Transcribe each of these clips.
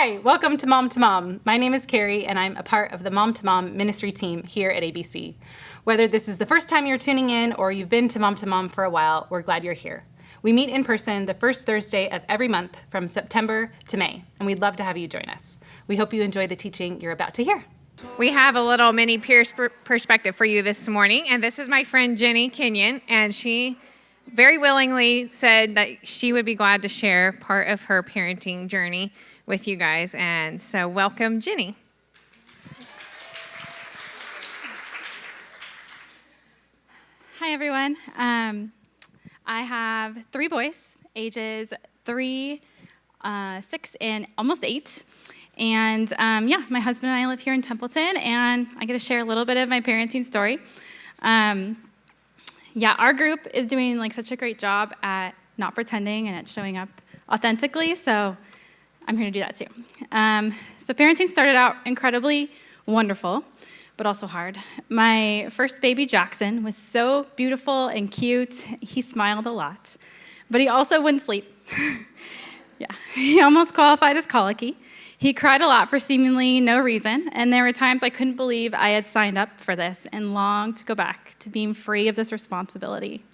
Hi, welcome to Mom to Mom. My name is Carrie, and I'm a part of the Mom to Mom ministry team here at ABC. Whether this is the first time you're tuning in or you've been to Mom for a while, we're glad you're here. We meet in person the first Thursday of every month from September to May, and we'd love to have you join us. We hope you enjoy the teaching you're about to hear. We have a little mini peer perspective for you this morning, and this is my friend Jenny Kenyon, and she very willingly said that she would be glad to share part of her parenting journey with you guys, and so welcome, Jenny. Hi, everyone. I have 3 boys, ages 3, 6, and almost 8. And my husband and I live here in Templeton, and I get to share a little bit of my parenting story. Our group is doing such a great job at not pretending and at showing up authentically, so I'm here to do that too. So parenting started out incredibly wonderful, but also hard. My first baby, Jackson, was so beautiful and cute. He smiled a lot, but he also wouldn't sleep. He almost qualified as colicky. He cried a lot for seemingly no reason, and there were times I couldn't believe I had signed up for this and longed to go back to being free of this responsibility.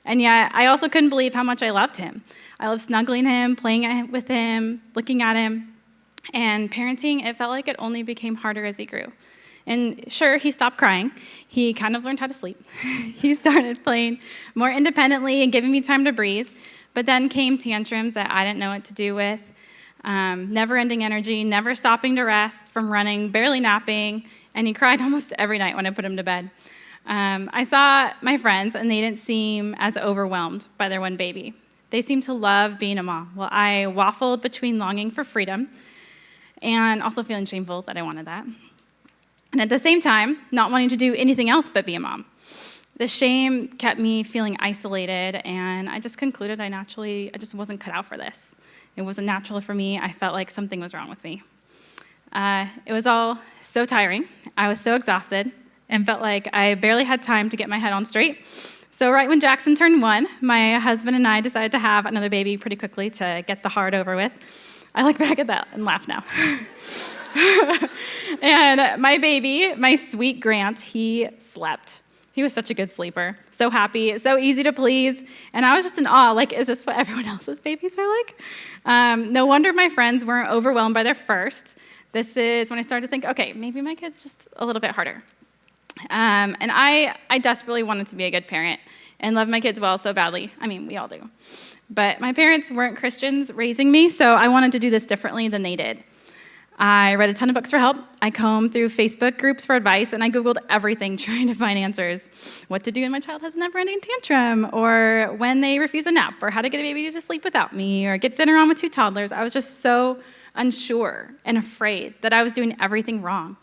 And yet, I also couldn't believe how much I loved him. I loved snuggling him, playing with him, looking at him. And parenting, it felt like it only became harder as he grew. And sure, he stopped crying. He kind of learned how to sleep. He started playing more independently and giving me time to breathe. But then came tantrums that I didn't know what to do with. Never-ending energy, never stopping to rest from running, barely napping, and he cried almost every night when I put him to bed. I saw my friends, and they didn't seem as overwhelmed by their one baby. They seemed to love being a mom, while I waffled between longing for freedom and also feeling shameful that I wanted that. And at the same time, not wanting to do anything else but be a mom. The shame kept me feeling isolated, and I just concluded I just wasn't cut out for this. It wasn't natural for me. I felt like something was wrong with me. It was all so tiring. I was so exhausted and felt like I barely had time to get my head on straight. So right when Jackson turned 1, my husband and I decided to have another baby pretty quickly to get the hard over with. I look back at that and laugh now. And my baby, my sweet Grant, he slept. He was such a good sleeper, so happy, so easy to please, and I was just in awe, is this what everyone else's babies are like? No wonder my friends weren't overwhelmed by their first. This is when I started to think, okay, maybe my kid's just a little bit harder. And I desperately wanted to be a good parent and love my kids well so badly. I mean, we all do. But my parents weren't Christians raising me, so I wanted to do this differently than they did. I read a ton of books for help. I combed through Facebook groups for advice, and I Googled everything trying to find answers. What to do when my child has a never-ending tantrum, or when they refuse a nap, or how to get a baby to sleep without me, or get dinner on with 2 toddlers. I was just so unsure and afraid that I was doing everything wrong.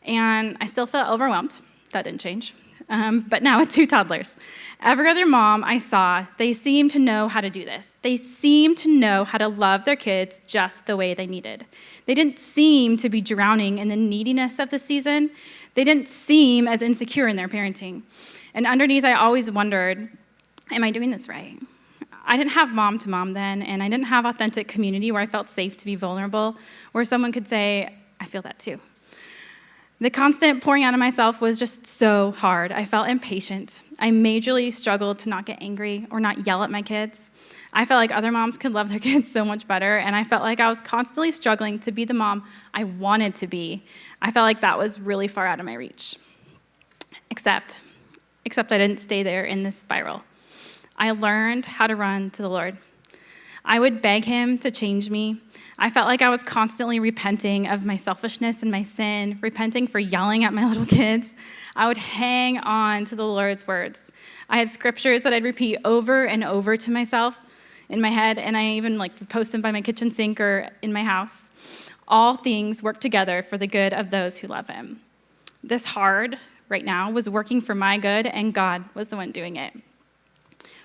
And I still felt overwhelmed. That didn't change. But now with 2 toddlers. Every other mom I saw, they seemed to know how to do this. They seemed to know how to love their kids just the way they needed. They didn't seem to be drowning in the neediness of the season. They didn't seem as insecure in their parenting. And underneath, I always wondered, am I doing this right? I didn't have mom to mom then, and I didn't have authentic community where I felt safe to be vulnerable, where someone could say, I feel that too. The constant pouring out of myself was just so hard. I felt impatient. I majorly struggled to not get angry or not yell at my kids. I felt like other moms could love their kids so much better, and I felt like I was constantly struggling to be the mom I wanted to be. I felt like that was really far out of my reach. Except I didn't stay there in this spiral. I learned how to run to the Lord. I would beg him to change me. I felt like I was constantly repenting of my selfishness and my sin, repenting for yelling at my little kids. I would hang on to the Lord's words. I had scriptures that I'd repeat over and over to myself in my head, and I even would post them by my kitchen sink or in my house. All things work together for the good of those who love him. This hard right now was working for my good, and God was the one doing it.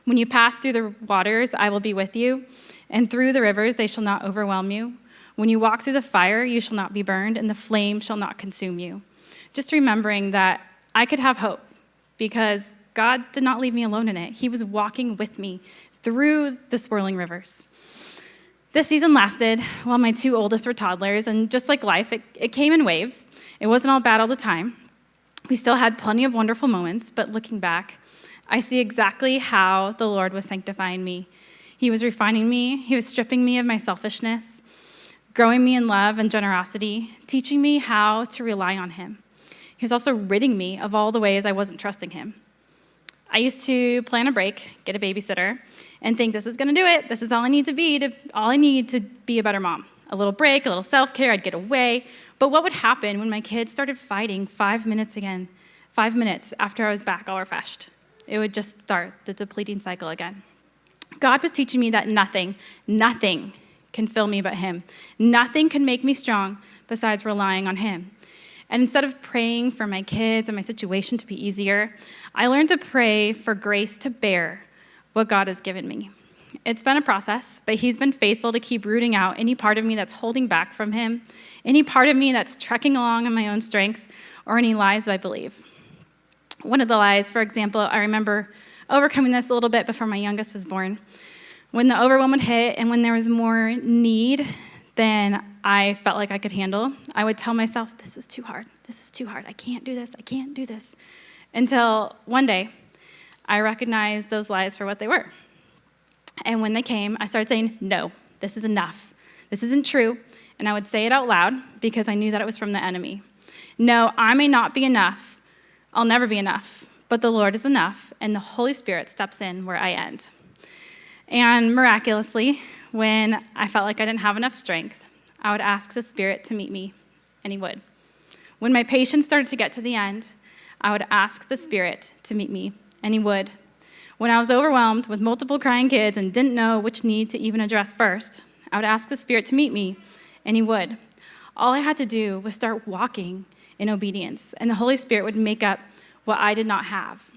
When you pass through the waters, I will be with you, and through the rivers, they shall not overwhelm you. When you walk through the fire, you shall not be burned, and the flame shall not consume you. Just remembering that I could have hope because God did not leave me alone in it. He was walking with me through the swirling rivers. This season lasted while my two oldest were toddlers, and just like life, it came in waves. It wasn't all bad all the time. We still had plenty of wonderful moments, but looking back, I see exactly how the Lord was sanctifying me. He was refining me. He was stripping me of my selfishness, growing me in love and generosity, teaching me how to rely on him. He was also ridding me of all the ways I wasn't trusting him. I used to plan a break, get a babysitter, and think this is going to do it. This is all I need to be a better mom. A little break, a little self-care, I'd get away. But what would happen when my kids started fighting 5 minutes after I was back all refreshed? It would just start the depleting cycle again. God was teaching me that nothing can fill me but him. Nothing can make me strong besides relying on him. And instead of praying for my kids and my situation to be easier, I learned to pray for grace to bear what God has given me. It's been a process, but he's been faithful to keep rooting out any part of me that's holding back from him, any part of me that's trekking along on my own strength, or any lies I believe. One of the lies, for example, I remember overcoming this a little bit before my youngest was born. When the overwhelm would hit and when there was more need than I felt like I could handle, I would tell myself, this is too hard, I can't do this. Until one day, I recognized those lies for what they were. And when they came, I started saying, no, this is enough. This isn't true. And I would say it out loud because I knew that it was from the enemy. No, I may not be enough. I'll never be enough. But the Lord is enough, and the Holy Spirit steps in where I end. And miraculously, when I felt like I didn't have enough strength, I would ask the Spirit to meet me, and he would. When my patience started to get to the end, I would ask the Spirit to meet me, and he would. When I was overwhelmed with multiple crying kids and didn't know which need to even address first, I would ask the Spirit to meet me, and he would. All I had to do was start walking in obedience, and the Holy Spirit would make up what I did not have.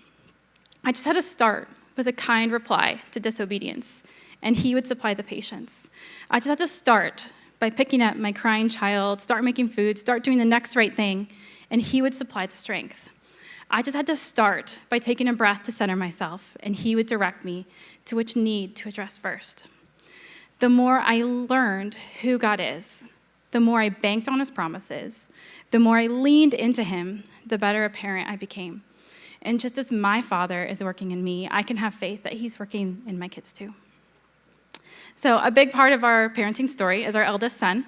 I just had to start with a kind reply to disobedience, and he would supply the patience. I just had to start by picking up my crying child, start making food, start doing the next right thing, and he would supply the strength. I just had to start by taking a breath to center myself, and he would direct me to which need to address first. The more I learned who God is, the more I banked on his promises, the more I leaned into him, the better a parent I became. And just as my Father is working in me, I can have faith that he's working in my kids too. So a big part of our parenting story is our eldest son.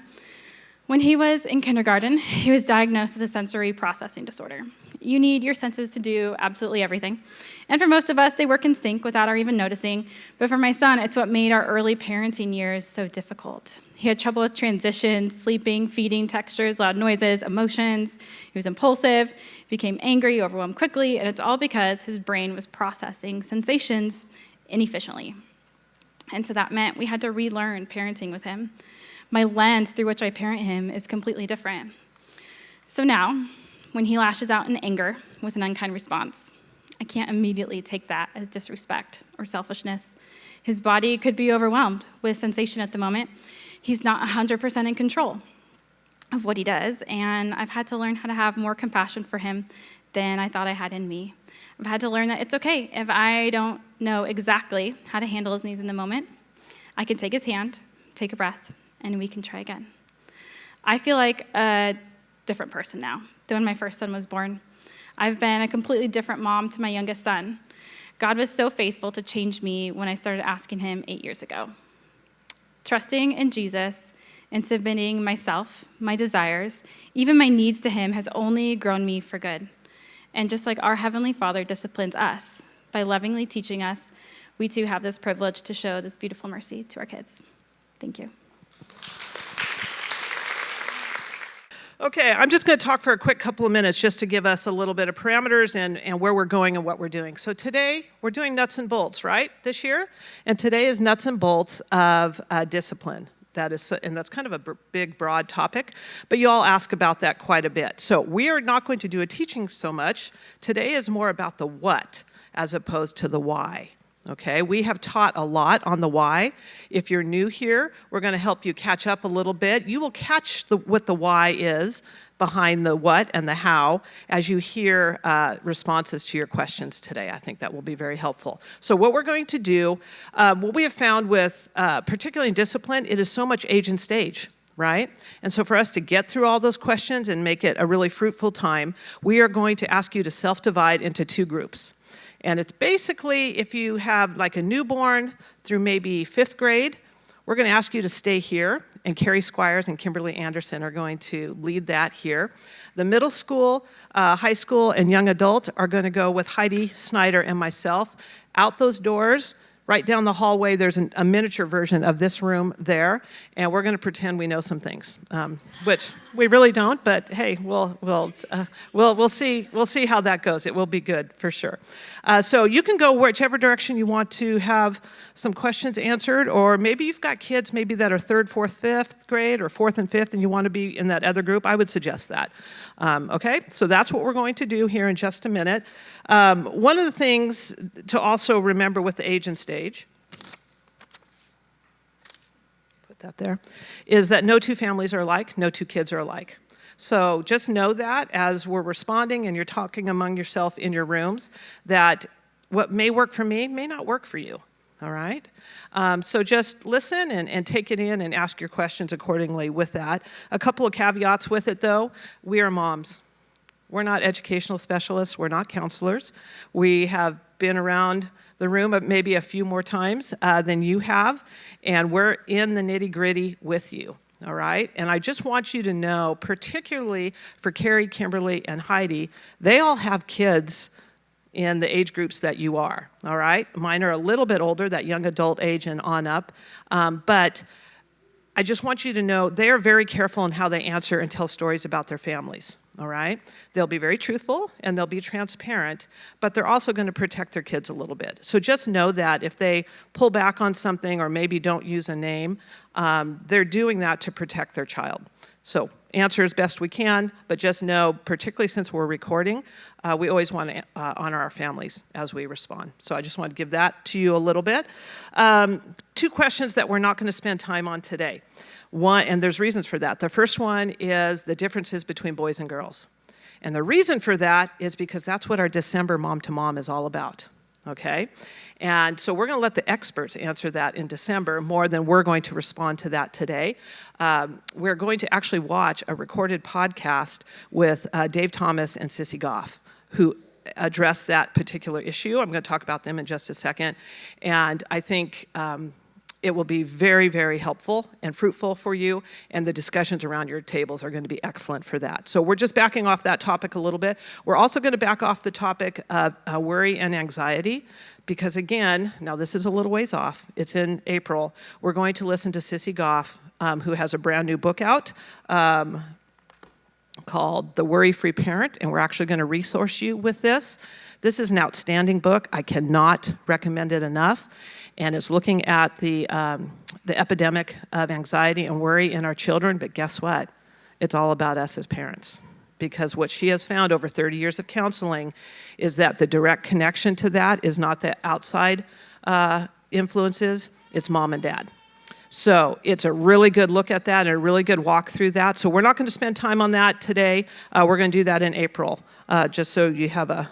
When he was in kindergarten, he was diagnosed with a sensory processing disorder. You need your senses to do absolutely everything. And for most of us, they work in sync without our even noticing. But for my son, it's what made our early parenting years so difficult. He had trouble with transitions, sleeping, feeding, textures, loud noises, emotions. He was impulsive, became angry, overwhelmed quickly, and it's all because his brain was processing sensations inefficiently. And so that meant we had to relearn parenting with him. My lens through which I parent him is completely different. So now, when he lashes out in anger with an unkind response, I can't immediately take that as disrespect or selfishness. His body could be overwhelmed with sensation at the moment. He's not 100% in control of what he does, and I've had to learn how to have more compassion for him than I thought I had in me. I've had to learn that it's okay if I don't know exactly how to handle his needs in the moment. I can take his hand, take a breath, and we can try again. I feel like a different person now than when my first son was born. I've been a completely different mom to my youngest son. God was so faithful to change me when I started asking him 8 years ago. Trusting in Jesus and submitting myself, my desires, even my needs to him has only grown me for good. And just like our Heavenly Father disciplines us by lovingly teaching us, we too have this privilege to show this beautiful mercy to our kids. Thank you. Okay, I'm just going to talk for a quick couple of minutes just to give us a little bit of parameters and where we're going and what we're doing. So today, we're doing nuts and bolts, right, this year? And today is nuts and bolts of discipline. And that's kind of a big, broad topic, but you all ask about that quite a bit. So we are not going to do a teaching so much. Today is more about the what as opposed to the why. Okay, we have taught a lot on the why. If you're new here, we're going to help you catch up a little bit. You will catch what the why is behind the what and the how as you hear responses to your questions today. I think that will be very helpful. So what we're going to do, what we have found with, particularly in discipline, it is so much age and stage, right? And so for us to get through all those questions and make it a really fruitful time, we are going to ask you to self-divide into 2 groups. And it's basically if you have like a newborn through maybe 5th grade, we're going to ask you to stay here, and Carrie Squires and Kimberly Anderson are going to lead that here. The middle school, high school, and young adult are going to go with Heidi Snyder and myself out those doors. Right down the hallway, there's a miniature version of this room there, and we're going to pretend we know some things, which we really don't. But hey, we'll see how that goes. It will be good for sure. So you can go whichever direction you want to have some questions answered, or maybe you've got kids maybe that are 3rd, 4th, 5th grade, or 4th and 5th, and you want to be in that other group. I would suggest that. Okay, so that's what we're going to do here in just a minute. One of the things to also remember with the age and stage, put that there, is that no 2 families are alike, no 2 kids are alike. So just know that as we're responding and you're talking among yourself in your rooms, that what may work for me may not work for you. All right? So just listen and take it in and ask your questions accordingly with that. A couple of caveats with it, though. We are moms. We're not educational specialists. We're not counselors. We have been around the room maybe a few more times than you have, and we're in the nitty-gritty with you. All right? And I just want you to know, particularly for Carrie, Kimberly, and Heidi, they all have kids in the age groups that you are, all right? Mine are a little bit older, that young adult age and on up, but I just want you to know they are very careful in how they answer and tell stories about their families, all right? They'll be very truthful and they'll be transparent, but they're also going to protect their kids a little bit. So just know that if they pull back on something or maybe don't use a name, they're doing that to protect their child. So answer as best we can, but just know, particularly since we're recording, we always want to honor our families as we respond. So I just want to give that to you a little bit. 2 questions that we're not going to spend time on today. One, and there's reasons for that. The first one is the differences between boys and girls. And the reason for that is because that's what our December Mom to Mom is all about. Okay? And so we're going to let the experts answer that in December more than we're going to respond to that today. We're going to actually watch a recorded podcast with Dave Thomas and Sissy Goff, who address that particular issue. I'm going to talk about them in just a second. And I think it will be very, very helpful and fruitful for you, and the discussions around your tables are going to be excellent for that. So we're just backing off that topic a little bit. We're also going to back off the topic of worry and anxiety, because again, now this is a little ways off. It's in April. We're going to listen to Sissy Goff, who has a brand new book out called The Worry-Free Parent, and we're actually going to resource you with this. This is an outstanding book. I cannot recommend it enough. And it's looking at the epidemic of anxiety and worry in our children. But guess what? It's all about us as parents. Because what she has found over 30 years of counseling is that the direct connection to that is not the outside influences, it's mom and dad. So it's a really good look at that and a really good walk through that. So we're not going to spend time on that today. We're going to do that in April, just so you have a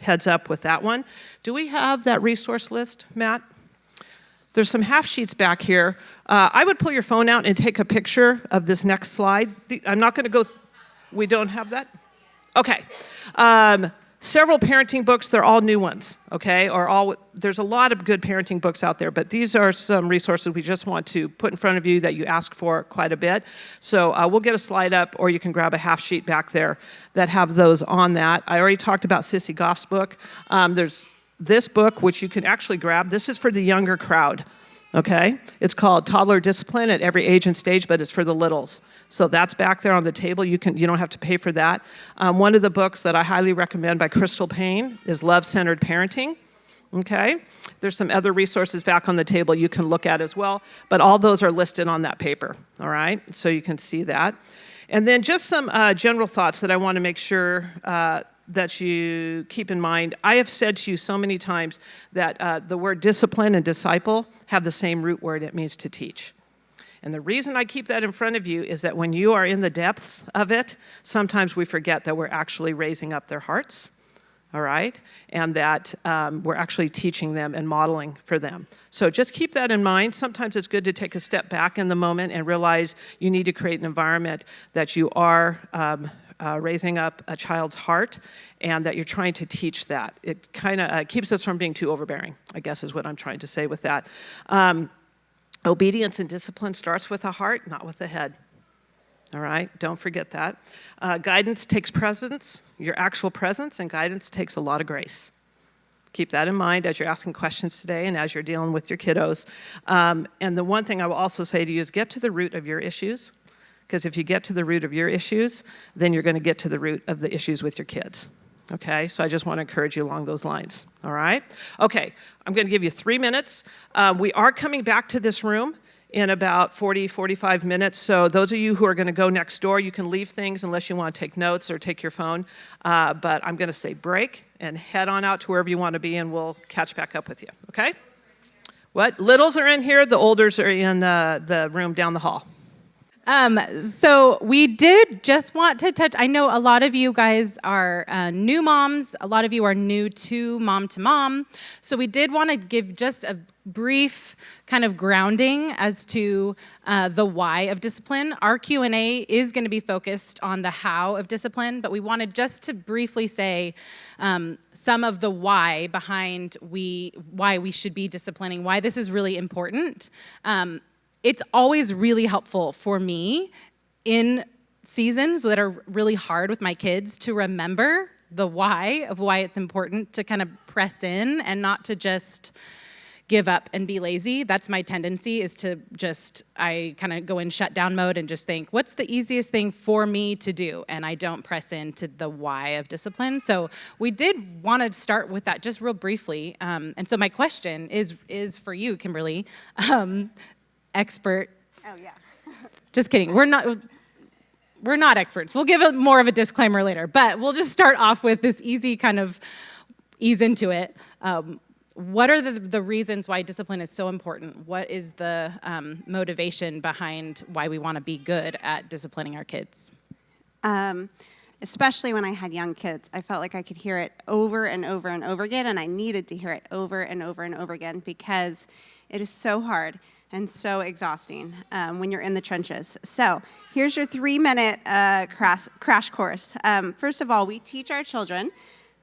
heads up with that one. Do we have that resource list, Matt? There's some half sheets back here. I would pull your phone out and take a picture of this next slide. I'm not going to go, we don't have that? Okay. Several parenting books, they're all new ones, okay? There's a lot of good parenting books out there, but these are some resources we just want to put in front of you that you ask for quite a bit. So we'll get a slide up, or you can grab a half sheet back there that have those on that. I already talked about Sissy Goff's book. There's this book, which you can actually grab. This is for the younger crowd, okay? It's called Toddler Discipline at Every Age and Stage, but it's for the littles. So that's back there on the table. You don't have to pay for that. One of the books that I highly recommend by Crystal Payne is Love-Centered Parenting, okay? There's some other resources back on the table you can look at as well, but all those are listed on that paper, all right? So you can see that. And then just some general thoughts that I want to make sure that you keep in mind. I have said to you so many times that the word discipline and disciple have the same root word. It means to teach. And the reason I keep that in front of you is that when you are in the depths of it, sometimes we forget that we're actually raising up their hearts, all right? And that we're actually teaching them and modeling for them. So just keep that in mind. Sometimes it's good to take a step back in the moment and realize you need to create an environment that you are raising up a child's heart and that you're trying to teach that. It kind of keeps us from being too overbearing, I guess is what I'm trying to say with that. Obedience and discipline starts with the heart, not with the head. All right, don't forget that. Guidance takes presence, your actual presence, and guidance takes a lot of grace. Keep that in mind as you're asking questions today and as you're dealing with your kiddos. And the one thing I will also say to you is get to the root of your issues, because if you get to the root of your issues, then you're going to get to the root of the issues with your kids. Okay, so I just want to encourage you along those lines, all right? Okay, I'm going to give you 3 minutes. We are coming back to this room in about 45 minutes, so those of you who are going to go next door, you can leave things unless you want to take notes or take your phone, but I'm going to say break and head on out to wherever you want to be, and we'll catch back up with you, okay? What? Littles are in here, the olders are in the room down the hall. So we did just want to touch, I know a lot of you guys are new moms, a lot of you are new to mom, so we did want to give just a brief kind of grounding as to the why of discipline. Our Q&A is going to be focused on the how of discipline, but we wanted just to briefly say some of the why behind why we should be disciplining, why this is really important. It's always really helpful for me in seasons that are really hard with my kids to remember the why of why it's important to kind of press in and not to just give up and be lazy. That's my tendency, is to I kind of go in shutdown mode and just think, what's the easiest thing for me to do? And I don't press into the why of discipline. So we did want to start with that just real briefly. And so my question is for you, Kimberly. Expert. Oh, yeah. Just kidding. We're not experts. We'll give more of a disclaimer later, but we'll just start off with this easy kind of ease into it. What are the reasons why discipline is so important? What is the motivation behind why we want to be good at disciplining our kids? Especially when I had young kids, I felt like I could hear it over and over and over again, and I needed to hear it over and over and over again because it is so hard and so exhausting when you're in the trenches. So here's your 3-minute crash course. First of all, we teach our children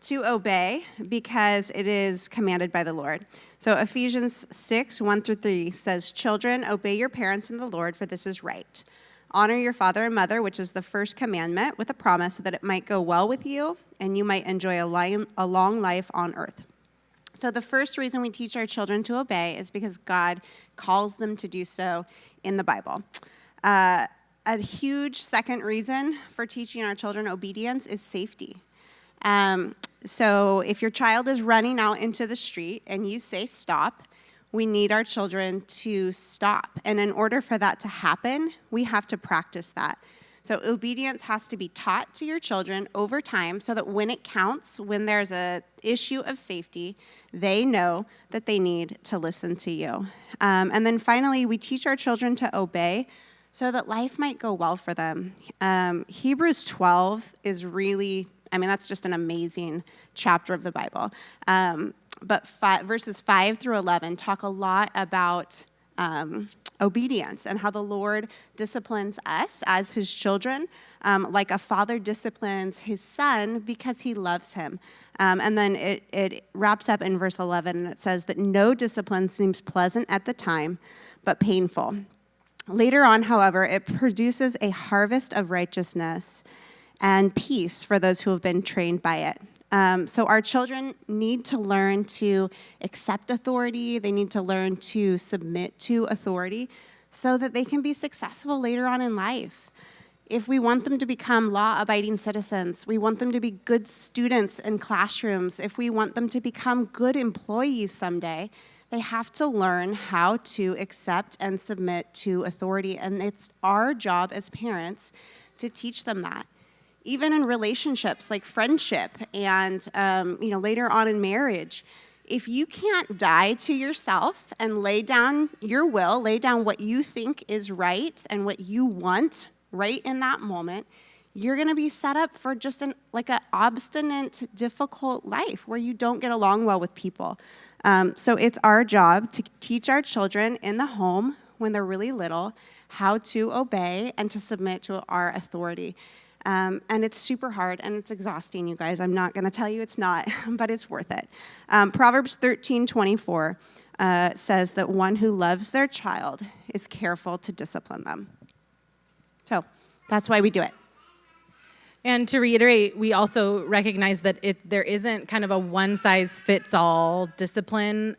to obey because it is commanded by the Lord. So Ephesians 6:1-3 says, "Children, obey your parents in the Lord, for this is right. Honor your father and mother, which is the first commandment, with a promise that it might go well with you and you might enjoy a long life on earth." So the first reason we teach our children to obey is because God calls them to do so in the Bible. A huge second reason for teaching our children obedience is safety. So if your child is running out into the street and you say stop, we need our children to stop. And in order for that to happen, we have to practice that. So obedience has to be taught to your children over time so that when it counts, when there's an issue of safety, they know that they need to listen to you. And then finally, we teach our children to obey so that life might go well for them. Hebrews 12 is really, that's just an amazing chapter of the Bible. But verses 5-11 talk a lot about obedience and how the Lord disciplines us as his children, like a father disciplines his son because he loves him. And then it wraps up in verse 11, and it says that no discipline seems pleasant at the time, but painful. Later on, however, it produces a harvest of righteousness and peace for those who have been trained by it. So our children need to learn to accept authority. They need to learn to submit to authority so that they can be successful later on in life. If we want them to become law-abiding citizens, we want them to be good students in classrooms, if we want them to become good employees someday, they have to learn how to accept and submit to authority. And it's our job as parents to teach them that. even in relationships like friendship and later on in marriage, if you can't die to yourself and lay down your will, lay down what you think is right and what you want right in that moment, you're going to be set up for just an obstinate, difficult life where you don't get along well with people. So it's our job to teach our children in the home when they're really little how to obey and to submit to our authority. And it's super hard and it's exhausting, you guys. I'm not going to tell you it's not, but it's worth it. Proverbs 13:24 says that one who loves their child is careful to discipline them. So that's why we do it. And to reiterate, we also recognize that there isn't kind of a one-size-fits-all discipline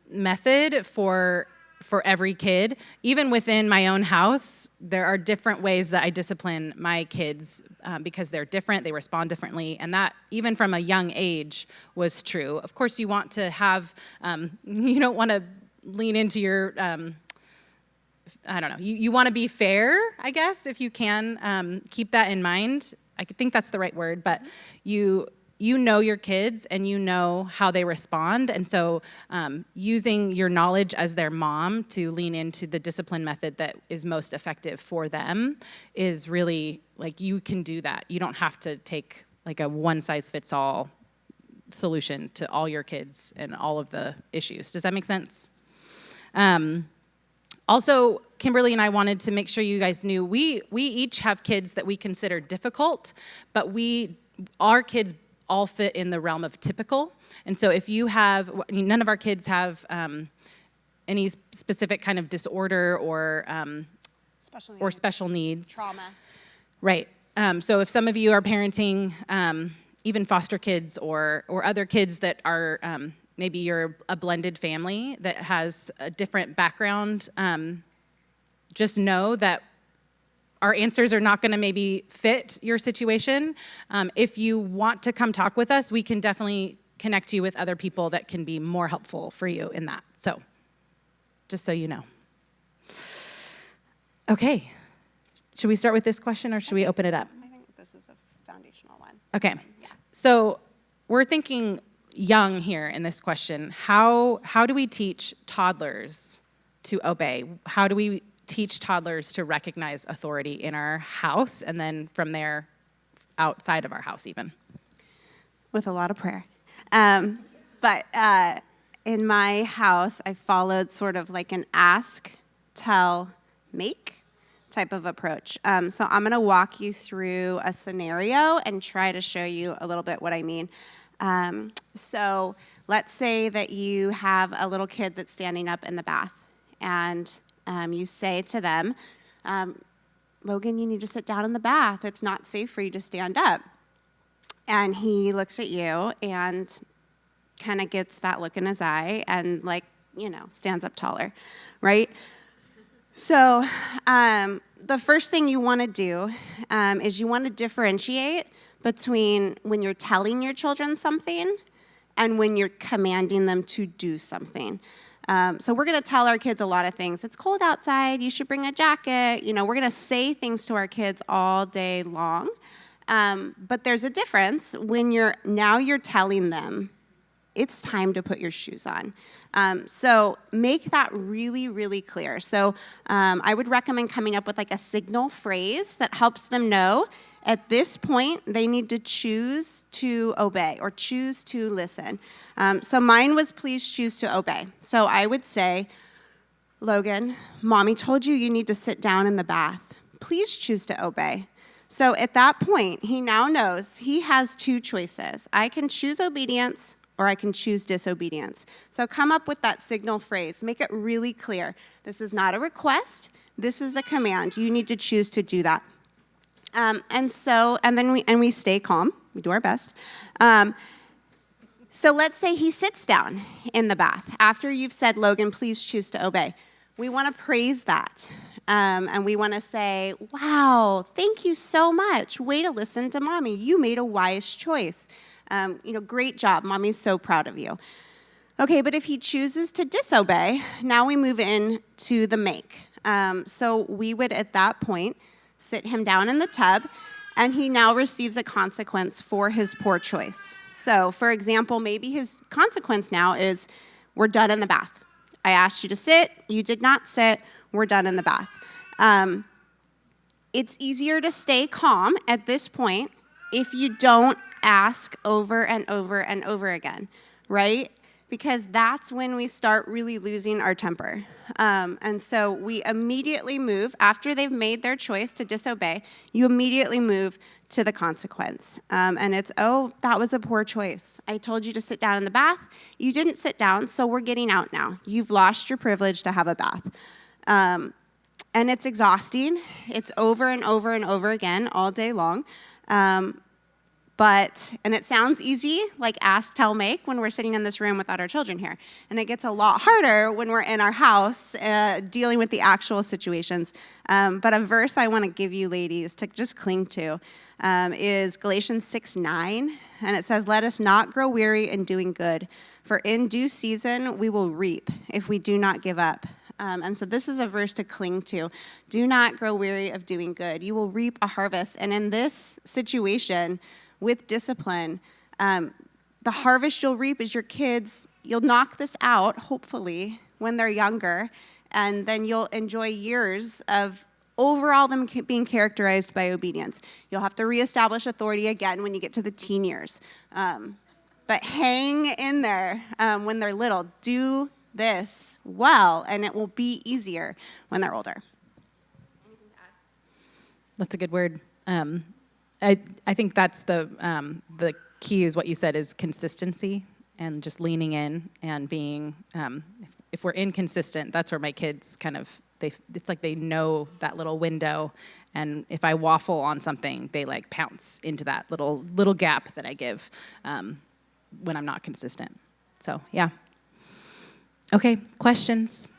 method for every kid. Even within my own house, there are different ways that I discipline my kids because they're different, they respond differently, and that, even from a young age, was true. Of course, you want to have, you don't want to lean into your, you want to be fair, I guess, if you can. Keep that in mind. I think that's the right word, but you know your kids and you know how they respond. And so using your knowledge as their mom to lean into the discipline method that is most effective for them is really, you can do that. You don't have to take a one-size-fits-all solution to all your kids and all of the issues. Does that make sense? Also, Kimberly and I wanted to make sure you guys knew we each have kids that we consider difficult, but our kids all fit in the realm of typical. And so if you have, none of our kids have any specific kind of disorder or special needs. Trauma. Right. So if some of you are parenting even foster kids or other kids that are maybe you're a blended family that has a different background, just know that our answers are not going to maybe fit your situation. If you want to come talk with us, we can definitely connect you with other people that can be more helpful for you in that. So, just so you know. Okay. Should we start with this question or should we open it up? I think this is a foundational one. Okay. So, we're thinking young here in this question. How do we teach toddlers to obey? How do we teach toddlers to recognize authority in our house and then from there outside of our house even? With a lot of prayer. But in my house, I followed sort of like an ask, tell, make type of approach. So I'm going to walk you through a scenario and try to show you a little bit what I mean. So let's say that you have a little kid that's standing up in the bath, and you say to them, Logan, you need to sit down in the bath. It's not safe for you to stand up. And he looks at you and kind of gets that look in his eye and stands up taller, right? So the first thing you want to do is you want to differentiate between when you're telling your children something and when you're commanding them to do something. So we're going to tell our kids a lot of things. It's cold outside. You should bring a jacket. We're going to say things to our kids all day long. But there's a difference when you're telling them it's time to put your shoes on. So make that really, really clear. So I would recommend coming up with a signal phrase that helps them know at this point they need to choose to obey or choose to listen. So mine was please choose to obey. So I would say, Logan, Mommy told you need to sit down in the bath. Please choose to obey. So at that point, he now knows he has two choices. I can choose obedience or I can choose disobedience. So come up with that signal phrase. Make it really clear. This is not a request. This is a command. You need to choose to do that. And then we stay calm. We do our best. So let's say he sits down in the bath after you've said, Logan, please choose to obey. We want to praise that. And we want to say, wow, thank you so much. Way to listen to Mommy. You made a wise choice. Great job. Mommy's so proud of you. Okay, but if he chooses to disobey, now we move in to the make. So we would, at that point, sit him down in the tub, and he now receives a consequence for his poor choice. So, for example, maybe his consequence now is, we're done in the bath. I asked you to sit, you did not sit, we're done in the bath. It's easier to stay calm at this point if you don't ask over and over and over again, right? Because that's when we start really losing our temper. And so we immediately move, after they've made their choice to disobey, you immediately move to the consequence. And it's, oh, that was a poor choice. I told you to sit down in the bath. You didn't sit down, so we're getting out now. You've lost your privilege to have a bath. And it's exhausting. It's over and over and over again all day long. And it sounds easy, like ask, tell, make, when we're sitting in this room without our children here. And it gets a lot harder when we're in our house dealing with the actual situations. But a verse I want to give you, ladies, to just cling to is Galatians 6:9. And it says, let us not grow weary in doing good, for in due season we will reap if we do not give up. And so this is a verse to cling to. Do not grow weary of doing good. You will reap a harvest. And in this situation, with discipline, the harvest you'll reap is your kids. You'll knock this out, hopefully, when they're younger, and then you'll enjoy years of overall them being characterized by obedience. You'll have to reestablish authority again when you get to the teen years. But hang in there when they're little. Do this well, and it will be easier when they're older. That's a good word. I think that's the key is what you said is consistency and just leaning in and being, if we're inconsistent, that's where my kids kind of, it's like they know that little window, and if I waffle on something, they like pounce into that little gap that I give when I'm not consistent. So, yeah. Okay, questions?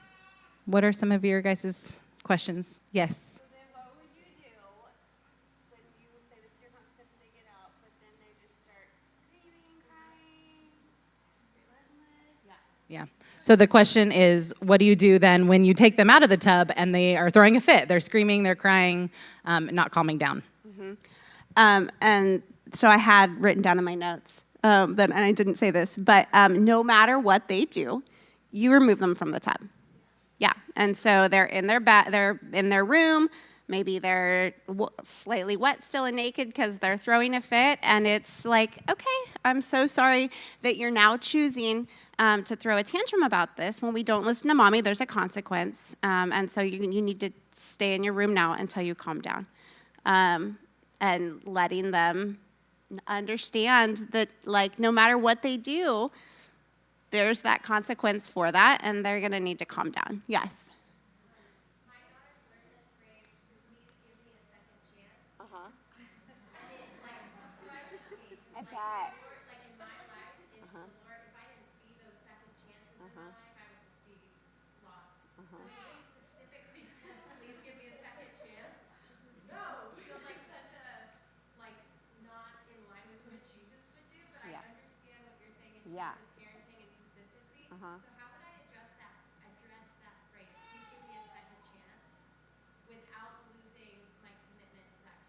What are some of your guys' questions? Yes. Yeah. So the question is, what do you do then when you take them out of the tub and they are throwing a fit? They're screaming, they're crying, not calming down. Mm-hmm. And so I had written down in my notes, and I didn't say this, but no matter what they do, you remove them from the tub. Yeah. And so they're in their they're in their room. Maybe they're slightly wet still and naked because they're throwing a fit. And it's like, okay, I'm so sorry that you're now choosing to throw a tantrum about this. When we don't listen to mommy, there's a consequence. And so you need to stay in your room now until you calm down. And letting them understand that, like, no matter what they do, there's that consequence for that, and they're going to need to calm down. Yes? I bet. Yeah. Parenting and consistency. So how would I address that phrase, please give me a second chance, without losing my commitment to that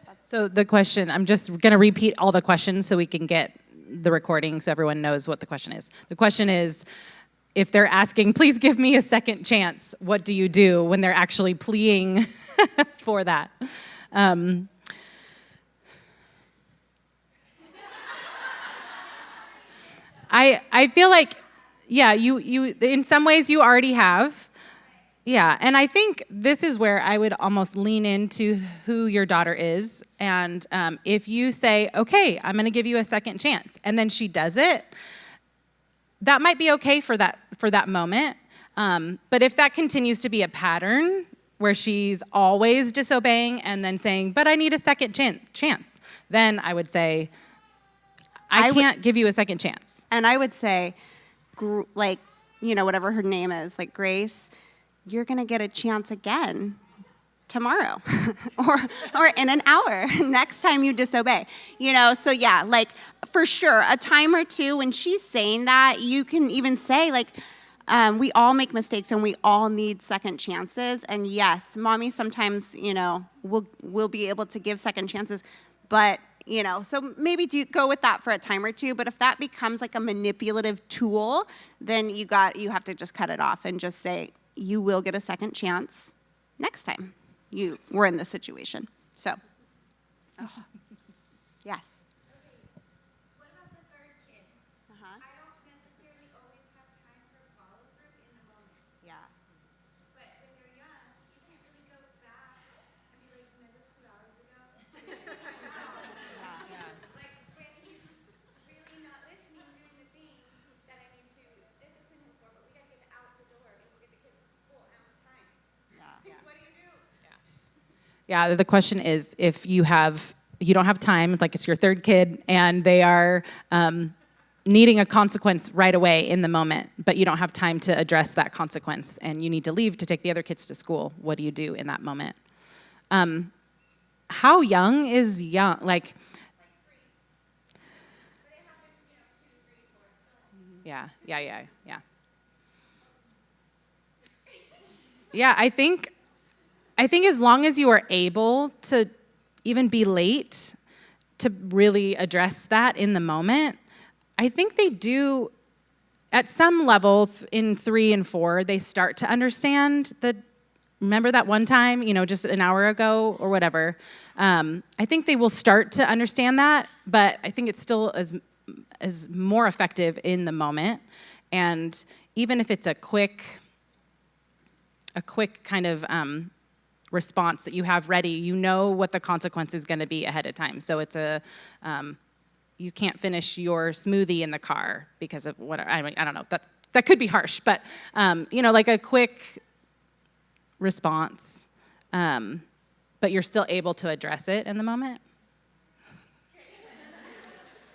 consequence? So the question, I'm just going to repeat all the questions so we can get the recording so everyone knows what the question is. The question is, if they're asking, please give me a second chance, what do you do when they're actually pleading for that? I feel like, yeah, you in some ways you already have. Yeah, and I think this is where I would almost lean into who your daughter is. And if you say, okay, I'm going to give you a second chance, and then she does it, that might be okay for that moment. But if that continues to be a pattern where she's always disobeying and then saying, but I need a second chance, then I would say, I can't give you a second chance. And I would say, like, you know, whatever her name is, like Grace, you're going to get a chance again tomorrow or in an hour next time you disobey. You know, so yeah, like for sure, a time or two when she's saying that, you can even say like, we all make mistakes and we all need second chances. And yes, mommy sometimes, will be able to give second chances, but so maybe do go with that for a time or two. But if that becomes like a manipulative tool, then you have to just cut it off and just say, you will get a second chance next time you were in this situation. So, yes. What about the third kid? Uh-huh. I don't necessarily always have time for follow-through in the moment. Yeah. But when you're young, you can't really go back and be like, remember 2 hours ago? Like when he's really not listening, doing the things that I need to discipline him for, but we gotta get out the door and get the kids from school on time. Yeah. What do you do? Yeah, the question is if you don't have time, like it's your third kid, and they are needing a consequence right away in the moment, but you don't have time to address that consequence, and you need to leave to take the other kids to school. What do you do in that moment? How young is young? Like, yeah. Yeah, I think as long as you are able to even be late to really address that in the moment, I think they do, at some level in 3 and 4, they start to understand that, remember that one time, just an hour ago or whatever. I think they will start to understand that, but I think it's still as more effective in the moment. And even if it's a quick kind of response that you have ready, you know what the consequence is going to be ahead of time. So it's you can't finish your smoothie in the car because of what, I don't know, that could be harsh, but like a quick response, but you're still able to address it in the moment.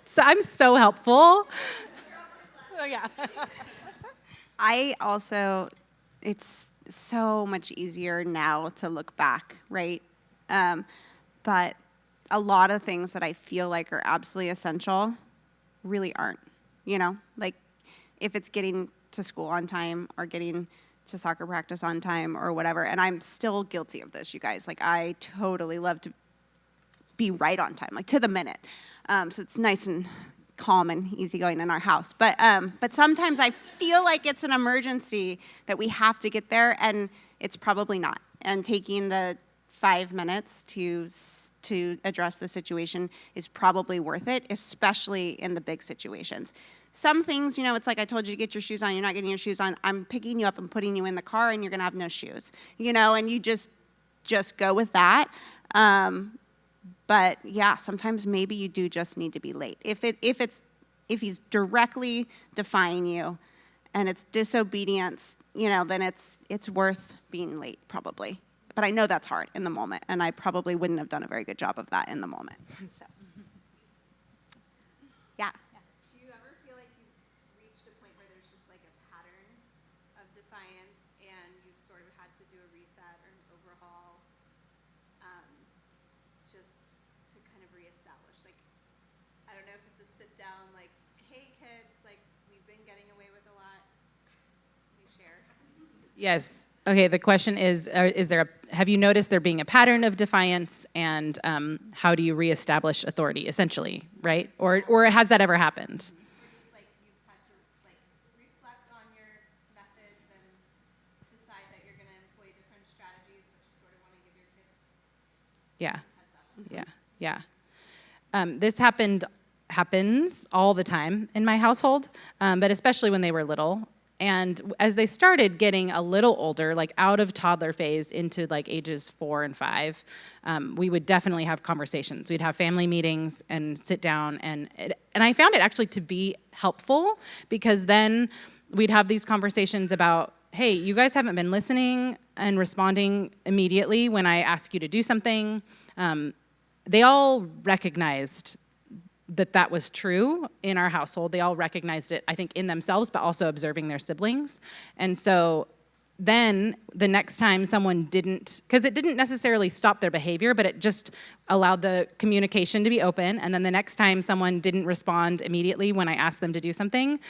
So I'm so helpful. Oh, yeah. I also, it's so much easier now to look back, right? But a lot of things that I feel like are absolutely essential really aren't, Like if it's getting to school on time or getting to soccer practice on time or whatever, and I'm still guilty of this, you guys. Like I totally love to be right on time, like to the minute. So it's nice and calm and easygoing in our house. But sometimes I feel like it's an emergency that we have to get there, and it's probably not. And taking the 5 minutes to address the situation is probably worth it, especially in the big situations. Some things, it's like I told you to get your shoes on, you're not getting your shoes on, I'm picking you up and putting you in the car and you're gonna have no shoes, and you just go with that. But yeah, sometimes maybe you do just need to be late. If he's directly defying you and it's disobedience, then it's worth being late probably. But I know that's hard in the moment, and I probably wouldn't have done a very good job of that in the moment. So, yeah. Do you ever feel like you've reached a point where there's just like a pattern of defiance and you've sort of had to do a reset or an overhaul just to kind of reestablish? Like, I don't know if it's a sit down, like, hey kids, like we've been getting away with a lot. Can you share? Yes. Okay, the question is have you noticed there being a pattern of defiance, and how do you reestablish authority, essentially, right? Or has that ever happened? Or just like you've had to like reflect on your methods and decide that you're going to employ different strategies, but you sort of want to give your kids Yeah, heads up. yeah. This happens all the time in my household, but especially when they were little. And as they started getting a little older, like out of toddler phase into like ages 4 and 5, we would definitely have conversations. We'd have family meetings and sit down, and I found it actually to be helpful, because then we'd have these conversations about, hey, you guys haven't been listening and responding immediately when I ask you to do something. They all recognized that was true in our household. They all recognized it, I think, in themselves, but also observing their siblings. And so then the next time someone didn't, because it didn't necessarily stop their behavior, but it just allowed the communication to be open. And then the next time someone didn't respond immediately when I asked them to do something,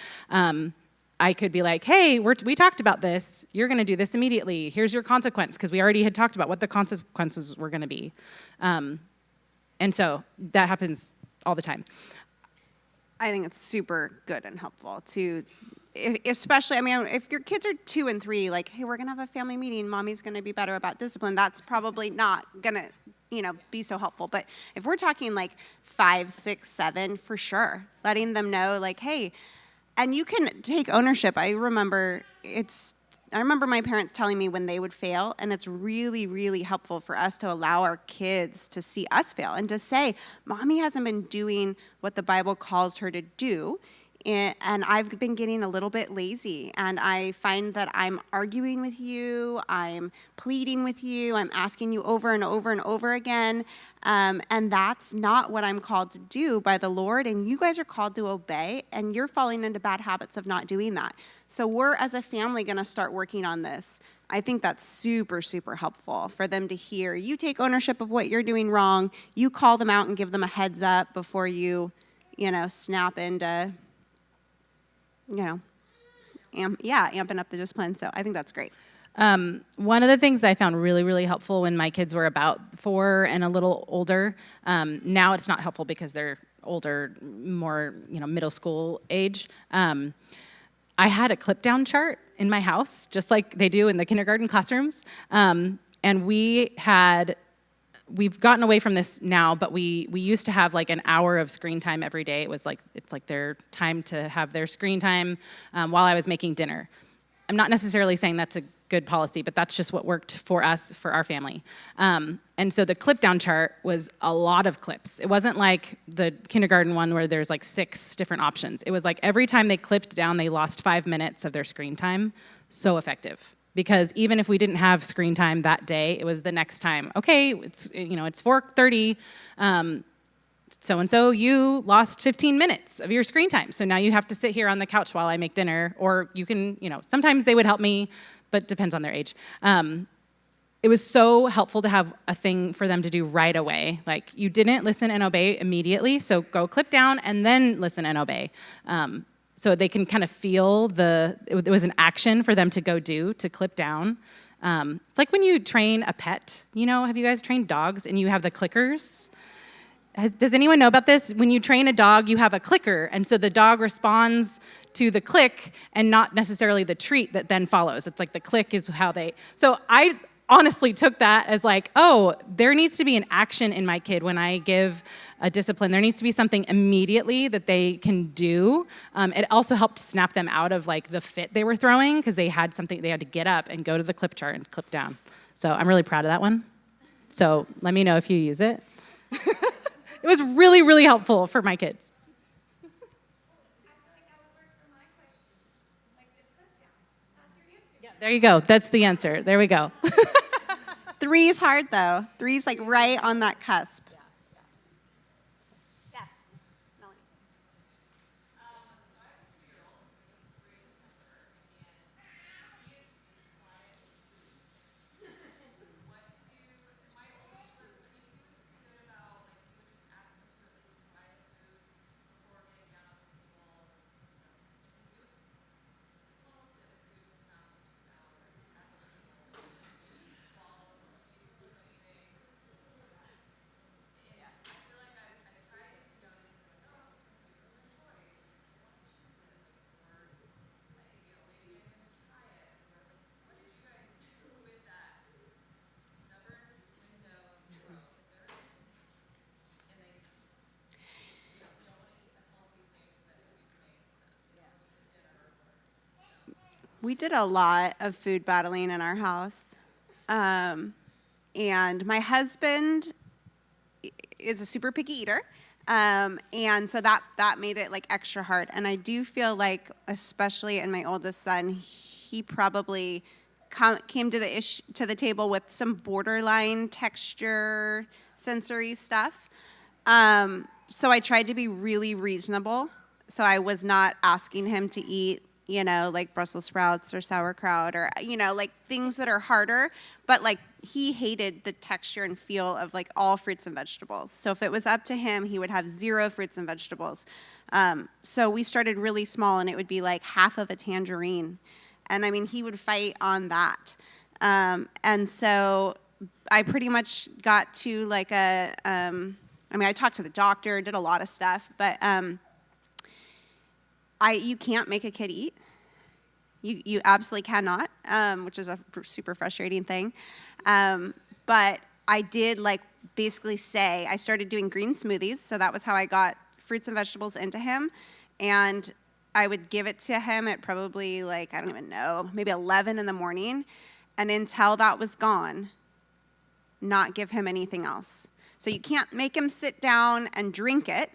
I could be like, hey, we talked about this. You're going to do this immediately. Here's your consequence, because we already had talked about what the consequences were going to be. And so that happens all the time. I think it's super good and helpful to, especially, I mean, if your kids are 2 and 3, like, hey, we're going to have a family meeting, mommy's going to be better about discipline, that's probably not going to, be so helpful. But if we're talking like 5, 6, 7, for sure, letting them know, like, hey, and you can take ownership. I remember my parents telling me when they would fail, and it's really, really helpful for us to allow our kids to see us fail and to say, Mommy hasn't been doing what the Bible calls her to do, and I've been getting a little bit lazy, and I find that I'm arguing with you, I'm pleading with you, I'm asking you over and over and over again, and that's not what I'm called to do by the Lord, and you guys are called to obey, and you're falling into bad habits of not doing that. So we're, as a family, going to start working on this. I think that's super, super helpful for them to hear. You take ownership of what you're doing wrong, you call them out and give them a heads up before you, snap into, amping up the discipline. So I think that's great. One of the things I found really, really helpful when my kids were about 4 and a little older, now it's not helpful because they're older, more, middle school age. I had a clip down chart in my house, just like they do in the kindergarten classrooms. And we've gotten away from this now, but we used to have like an hour of screen time every day. It's like their time to have their screen time while I was making dinner. I'm not necessarily saying that's a good policy, but that's just what worked for us, for our family. And so the clip down chart was a lot of clips. It wasn't like the kindergarten one where there's like 6 different options. It was like every time they clipped down, they lost 5 minutes of their screen time. So effective. Because even if we didn't have screen time that day, it was the next time. Okay, it's 4:30. So-and-so, you lost 15 minutes of your screen time. So now you have to sit here on the couch while I make dinner. Or you can, sometimes they would help me, but depends on their age. It was so helpful to have a thing for them to do right away. Like, you didn't listen and obey immediately, so go clip down and then listen and obey. So they can kind of feel it was an action for them to go do, to clip down. It's like when you train a pet, have you guys trained dogs and you have the clickers? Does anyone know about this? When you train a dog, you have a clicker, and so the dog responds to the click and not necessarily the treat that then follows. It's like the click is how so I honestly took that as like, oh, there needs to be an action in my kid when I give a discipline. There needs to be something immediately that they can do. It also helped snap them out of like the fit they were throwing, because they had something, they had to get up and go to the clip chart and clip down. So I'm really proud of that one. So let me know if you use it. It was really, really helpful for my kids. Yeah, there you go. That's the answer. There we go. 3 is hard, though. 3 is like right on that cusp. Yes. Melanie. We did a lot of food battling in our house. And my husband is a super picky eater. And so that made it like extra hard. And I do feel like, especially in my oldest son, he probably came to the table with some borderline texture, sensory stuff. So I tried to be really reasonable. So I was not asking him to eat, like Brussels sprouts or sauerkraut or, like things that are harder. But like he hated the texture and feel of like all fruits and vegetables. So if it was up to him, he would have 0 fruits and vegetables. So we started really small, and it would be like half of a tangerine. And I mean, he would fight on that. And so I pretty much got to like I talked to the doctor, did a lot of stuff, but you can't make a kid eat. You absolutely cannot, which is a super frustrating thing. But I did like basically say, I started doing green smoothies, so that was how I got fruits and vegetables into him. And I would give it to him at probably like, I don't even know, maybe 11 in the morning. And until that was gone, not give him anything else. So you can't make him sit down and drink it.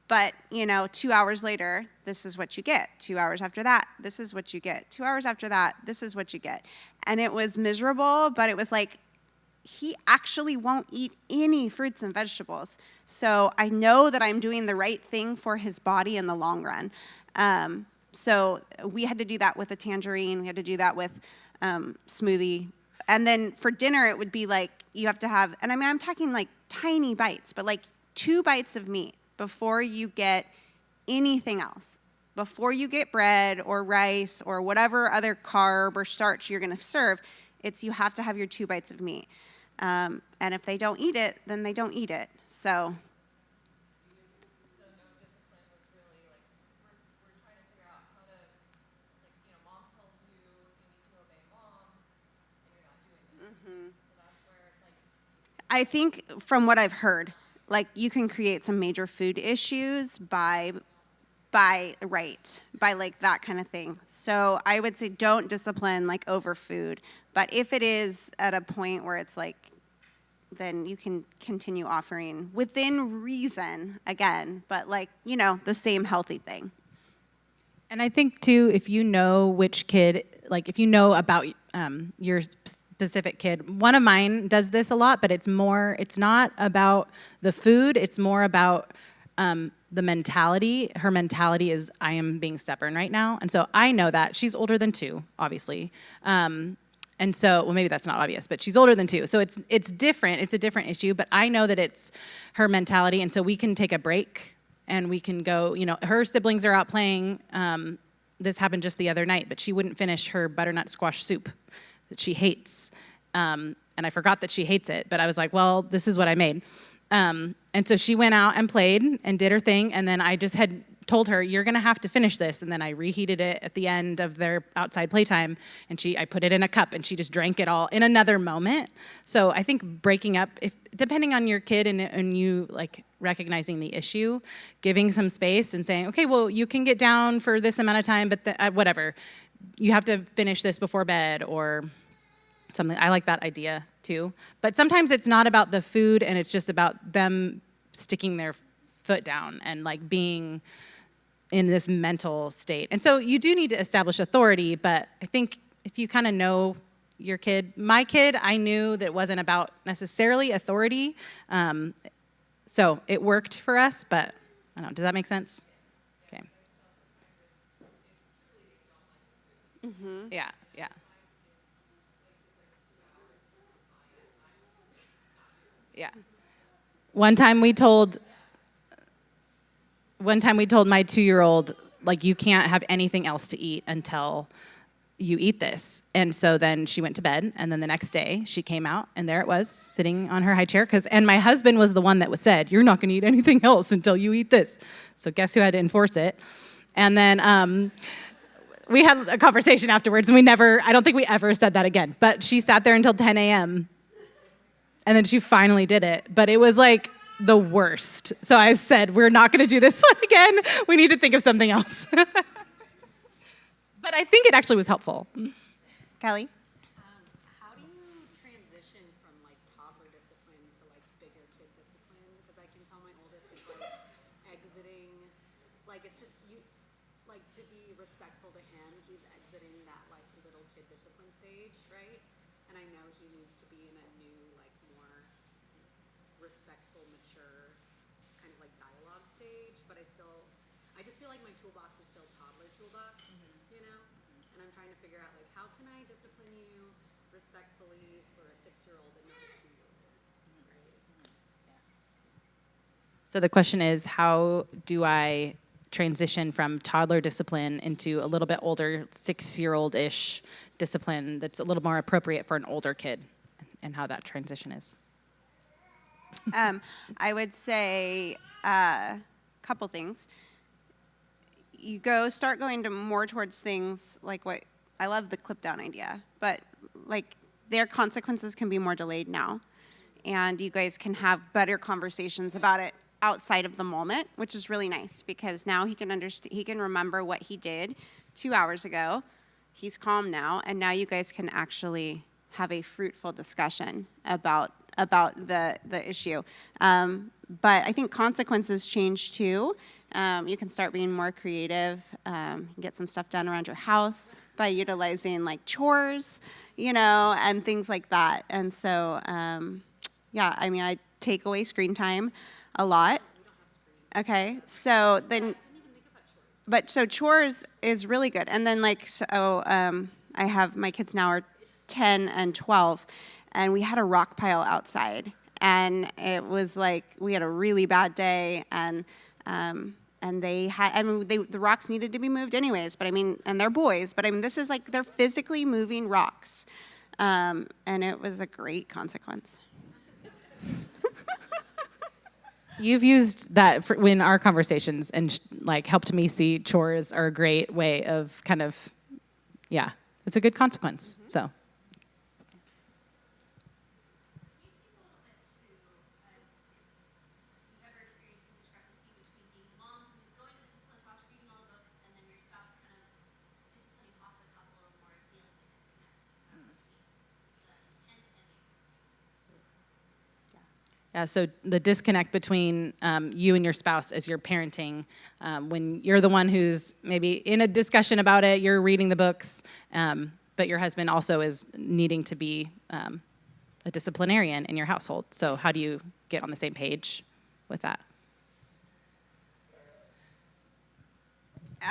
But, 2 hours later, this is what you get. 2 hours after that, this is what you get. 2 hours after that, this is what you get. And it was miserable, but it was like, he actually won't eat any fruits and vegetables. So I know that I'm doing the right thing for his body in the long run. So we had to do that with a tangerine. We had to do that with smoothie. And then for dinner, it would be like, you have to have, and I'm talking like tiny bites, but like 2 bites of meat before you get anything else. Before you get bread or rice or whatever other carb or starch you're going to serve, you have to have your 2 bites of meat. And if they don't eat it, then they don't eat it. So. I think from what I've heard, like you can create some major food issues by like that kind of thing. So I would say don't discipline like over food. But if it is at a point where it's like, then you can continue offering within reason again, but like, the same healthy thing. And I think too, if you know which kid, like if you know about your specific kid, one of mine does this a lot, but it's not about the food, it's more about the mentality. Her mentality is, I am being stubborn right now. And so I know that. She's older than 2, obviously. And so, well, maybe that's not obvious, but she's older than 2. So it's different. It's a different issue, but I know that it's her mentality. And so we can take a break and we can go, her siblings are out playing. This happened just the other night, but she wouldn't finish her butternut squash soup that she hates. And I forgot that she hates it, but I was like, well, this is what I made. And so she went out and played and did her thing. And then I just had told her, you're going to have to finish this. And then I reheated it at the end of their outside playtime. And I put it in a cup and she just drank it all in another moment. So I think breaking up, depending on your kid and you like recognizing the issue, giving some space and saying, okay, well, you can get down for this amount of time, but whatever, you have to finish this before bed or something. I like that idea too. But sometimes it's not about the food and it's just about them sticking their foot down and like being in this mental state. And so you do need to establish authority, but I think if you kind of know your kid, my kid, I knew that it wasn't about necessarily authority. So it worked for us, but I don't know, does that make sense? Okay. Mm-hmm. Yeah. Yeah. One time we told my 2-year-old, like, you can't have anything else to eat until you eat this. And so then she went to bed, and then the next day she came out, and there it was, sitting on her high chair. And my husband was the one that said, you're not going to eat anything else until you eat this. So guess who had to enforce it? And then we had a conversation afterwards, and I don't think we ever said that again. But she sat there until 10 a.m., and then she finally did it. But it was like the worst. So I said, we're not going to do this one again. We need to think of something else. But I think it actually was helpful. Kelly? How do you transition from like toddler discipline to like bigger kid discipline? Because I can tell my oldest is like exiting, like it's just like to be respectful to him, he's exiting that like little kid discipline stage, right? And I know he needs to be in a new, like more respectful, mature kind of like dialogue stage, but I just feel like my toolbox is still toddler toolbox, you know? And I'm trying to figure out like, how can I discipline you respectfully for a 6-year-old and not a 2-year-old, right? So the question is, how do I transition from toddler discipline into a little bit older, 6-year-old-ish discipline that's a little more appropriate for an older kid, and how that transition is? I would say a couple things. You start going to more towards things like what I love the clip down idea, but like their consequences can be more delayed now, and you guys can have better conversations about it outside of the moment, which is really nice because now he can understand, he can remember what he did 2 hours ago. He's calm now, and now you guys can actually have a fruitful discussion about the issue. But I think consequences change too. You can start being more creative, get some stuff done around your house by utilizing like chores, and things like that. And so, yeah, I mean, I take away screen time a lot. Okay, so then, so chores is really good. And then I have, my kids now are 10 and 12, and we had a rock pile outside, and it was like we had a really bad day, and the rocks needed to be moved anyways, but I mean, and they're boys, but I mean, this is like they're physically moving rocks, and it was a great consequence. You've used that in our conversations and helped me see chores are a great way of it's a good consequence. Can So. you speak a little bit to if you've ever experienced a discrepancy between being a mom who's going to the discipline talks, reading all the books, and then your spouse kind of disciplining off the couple or more feeling the disconnect between the intent and the Yeah, so the disconnect between you and your spouse as you're parenting, when you're the one who's maybe in a discussion about it, you're reading the books, but your husband also is needing to be a disciplinarian in your household. So how do you get on the same page with that?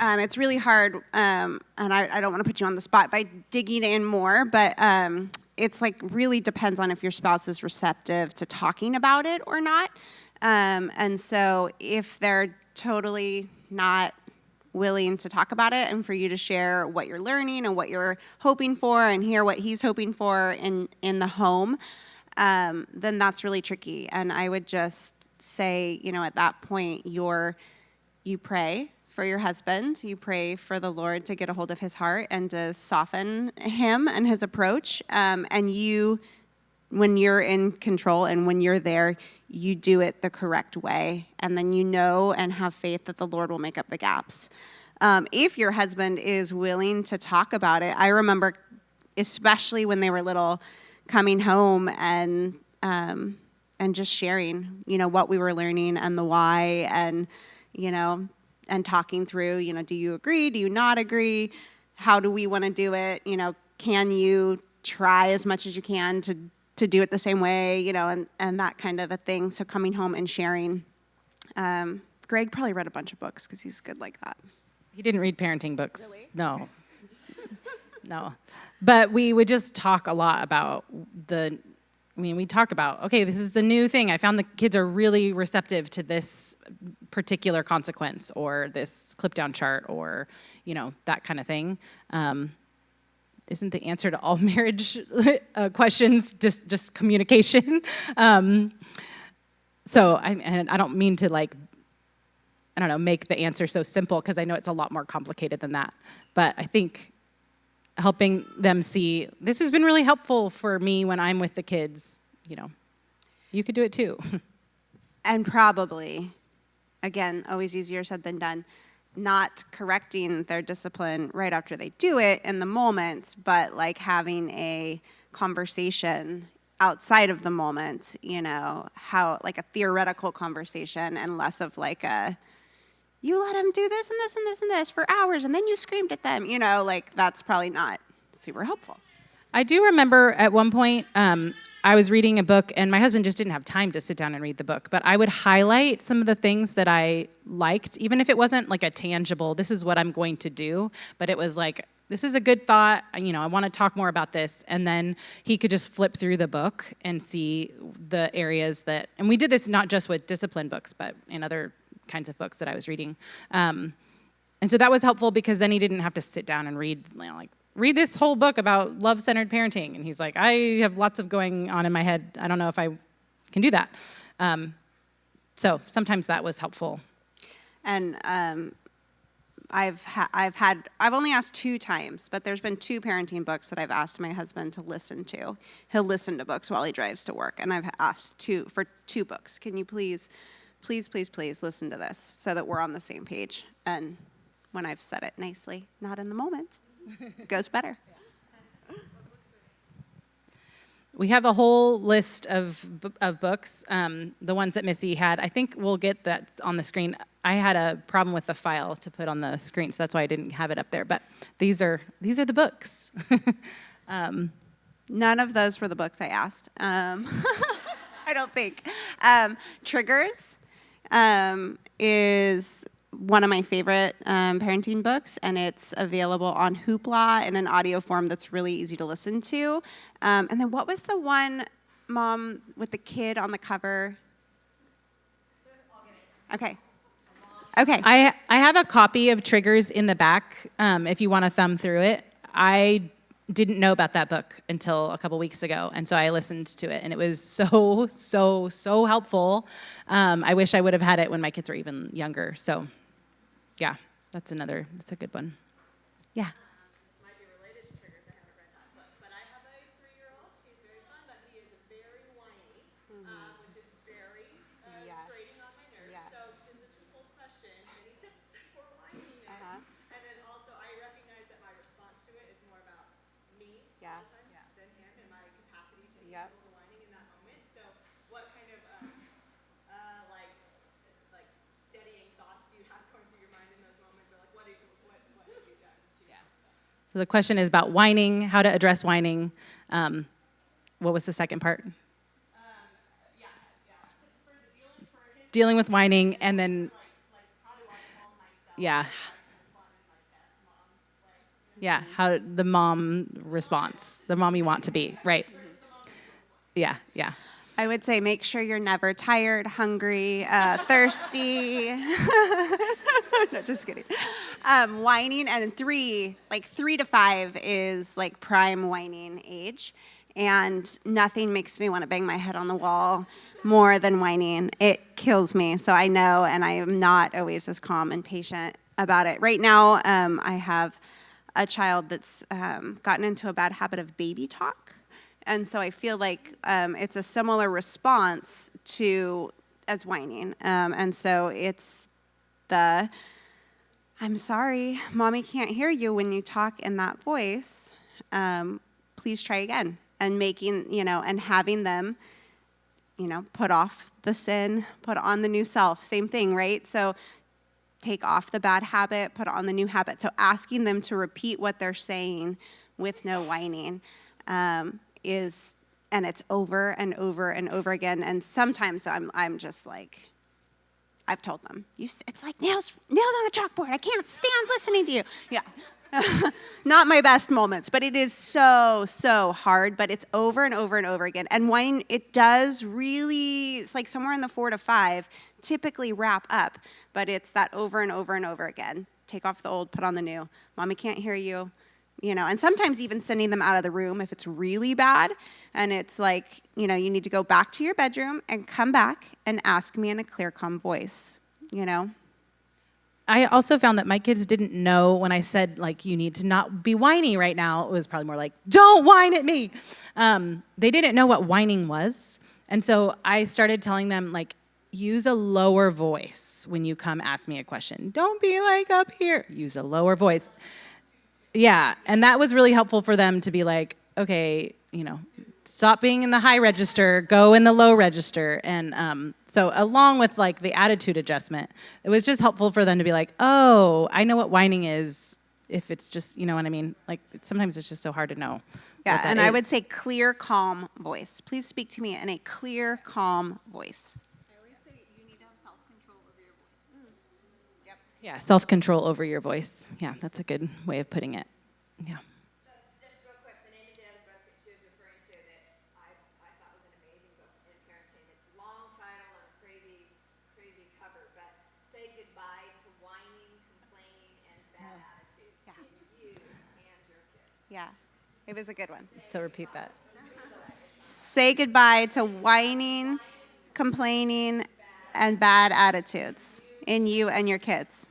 It's really hard, and I don't want to put you on the spot by digging in more, but it's like really depends on if your spouse is receptive to talking about it or not. And so if they're totally not willing to talk about it and for you to share what you're learning and what you're hoping for and hear what he's hoping for in the home, then that's really tricky. And I would just say, at that point, you pray for your husband. You pray for the Lord to get a hold of his heart and to soften him and his approach. And when you're in control and when you're there, you do it the correct way. And then and have faith that the Lord will make up the gaps. If your husband is willing to talk about it, I remember, especially when they were little, coming home and just sharing, what we were learning and the why, and and talking through, do you agree? Do you not agree? How do we want to do it? Can you try as much as you can to do it the same way? And that kind of a thing. So coming home and sharing. Greg probably read a bunch of books because he's good like that. He didn't read parenting books. Really? No. No. But we would just talk a lot about we talk about, okay, this is the new thing. I found the kids are really receptive to this particular consequence or this clip down chart or, that kind of thing. Isn't the answer to all marriage questions just communication? So I don't mean to make the answer so simple because I know it's a lot more complicated than that. But I think helping them see, this has been really helpful for me when I'm with the kids, you could do it too. And probably, again, always easier said than done, not correcting their discipline right after they do it in the moment, but having a conversation outside of the moment, how a theoretical conversation and less of you let him do this and this and this and this for hours and then you screamed at them, that's probably not super helpful. I do remember at one point, I was reading a book and my husband just didn't have time to sit down and read the book, but I would highlight some of the things that I liked, even if it wasn't a tangible, this is what I'm going to do, but it was this is a good thought. I want to talk more about this. And then he could just flip through the book and see the areas and we did this not just with discipline books, but in other kinds of books that I was reading. And so that was helpful because then he didn't have to sit down and read, read this whole book about love-centered parenting. And he's like, I have lots of going on in my head. I don't know if I can do that. So sometimes that was helpful. And I've only asked 2 times, but there's been 2 parenting books that I've asked my husband to listen to. He'll listen to books while he drives to work, and I've asked for 2 books. Can you please listen to this so that we're on the same page? And when I've said it nicely, not in the moment, it goes better. We have a whole list of books, the ones that Missy had. I think we'll get that on the screen. I had a problem with the file to put on the screen, so that's why I didn't have it up there. But these are the books. None of those were the books I asked. I don't think. Triggers is one of my favorite parenting books, and it's available on Hoopla in an audio form that's really easy to listen to. And then what was the one, Mom, with the kid on the cover? Okay. I have a copy of Triggers in the back if you want to thumb through it. I didn't know about that book until a couple weeks ago, and so I listened to it, and it was so helpful. I wish I would have had it when my kids were even younger. So, yeah, that's a good one. Yeah. This might be related to Triggers. I haven't read that book, but I have a 3-year-old. He's very fun, but he is very whiny, which is very grating on my nerves. Yes. So this is a twofold question. Any tips for whininess? And then also, I recognize that my response to it is more about me sometimes than him and my capacity to handle the whining in that moment. So what kind of like steadying thoughts do you have going through your mind in those moments, or like what have you done to So the question is about whining, how to address whining. What was the second part? tips for his Dealing with whining, and then like how do I calm myself? yeah, Respond in my best mom way. yeah. How the mom response, the mom you want to be, right? Yeah. I would say make sure you're never tired, hungry, thirsty. No, just kidding. Whining, and 3 to 5 is like prime whining age. And nothing makes me want to bang my head on the wall more than whining. It kills me. So I know, and I am not always as calm and patient about it. Right now, I have a child that's gotten into a bad habit of baby talk. And so I feel like it's a similar response as whining. And so it's I'm sorry, Mommy can't hear you when you talk in that voice. Please try again. And and having them, put off the sin, put on the new self. Same thing, right? So take off the bad habit, put on the new habit. So asking them to repeat what they're saying with no whining. And it's over and over and over again. And sometimes I'm just like, I've told them, it's like nails on a chalkboard. I can't stand listening to you. Yeah. Not my best moments, but it is so hard, but it's over and over and over again. And whining, it does really, it's like somewhere in the 4 to 5, typically wrap up, but it's that over and over and over again. Take off the old, put on the new. Mommy can't hear you. And sometimes even sending them out of the room if it's really bad. And it's like, you need to go back to your bedroom and come back and ask me in a clear, calm voice, I also found that my kids didn't know when I said, you need to not be whiny right now. It was probably more like, don't whine at me. They didn't know what whining was. And so I started telling them, use a lower voice when you come ask me a question. Don't be up here. Use a lower voice. Yeah, and that was really helpful for them to be like, okay, stop being in the high register, go in the low register. And so along with the attitude adjustment, it was just helpful for them to be like, oh, I know what whining is if it's just, you know what I mean? Sometimes it's just so hard to know. Yeah, and is. I would say clear, calm voice. Please speak to me in a clear, calm voice. I always say you need to have self-control over your voice. Yep. Yeah, self-control over your voice. Yeah, that's a good way of putting it. Yeah. So just real quick, the name of the other book that she was referring to that I thought was an amazing book in parenting. It's long title and crazy cover, but Say Goodbye to Whining, Complaining, and Bad Attitudes Yeah. in You and Your Kids. Yeah, it was a good one. So repeat that. Say goodbye to whining, complaining, and bad attitudes in you and your kids.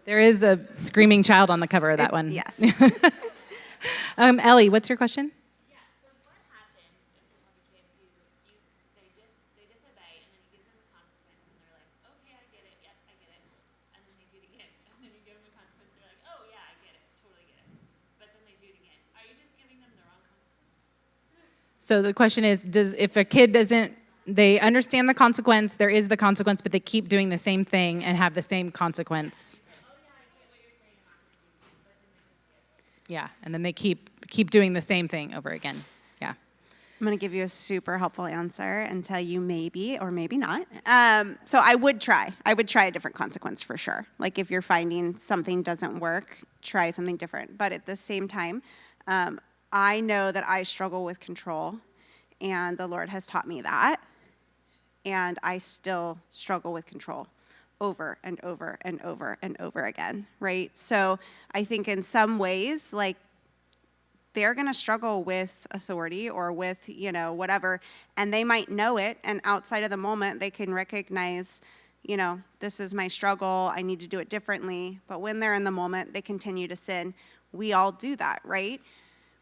There is a screaming child on the cover of that one. Yes. Ellie, what's your question? Yeah, so what happens if you have a kid who they disobey and then you give them a consequence and they're like, okay, I get it, yep, I get it. And then they do it again. And then you give them a consequence and they're like, oh yeah, I get it, totally get it. But then they do it again. Are you just giving them the wrong consequence? So the question is, if a kid doesn't, they understand the consequence, there is the consequence, but they keep doing the same thing and have the same consequence. Yeah, and then they keep doing the same thing over again. Yeah. I'm going to give you a super helpful answer and tell you maybe or maybe not. So I would try. I would try a different consequence for sure. Like if you're finding something doesn't work, try something different. But at the same time, I know that I struggle with control, and the Lord has taught me that. And I still struggle with control over and over and over and over again, right? So I think in some ways, like, they're going to struggle with authority or with, whatever, and they might know it, and outside of the moment, they can recognize, this is my struggle, I need to do it differently, but when they're in the moment, they continue to sin. We all do that, right?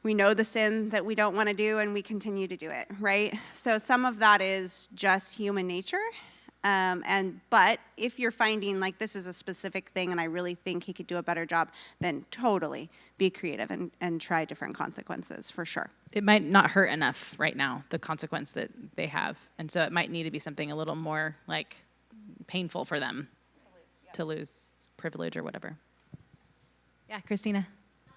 We know the sin that we don't want to do, and we continue to do it, right? So some of that is just human nature. But if you're finding like this is a specific thing and I really think he could do a better job, then totally be creative and try different consequences for sure. It might not hurt enough right now, the consequence that they have. And so it might need to be something a little more like painful for them to lose privilege or whatever. Yeah, Christina. I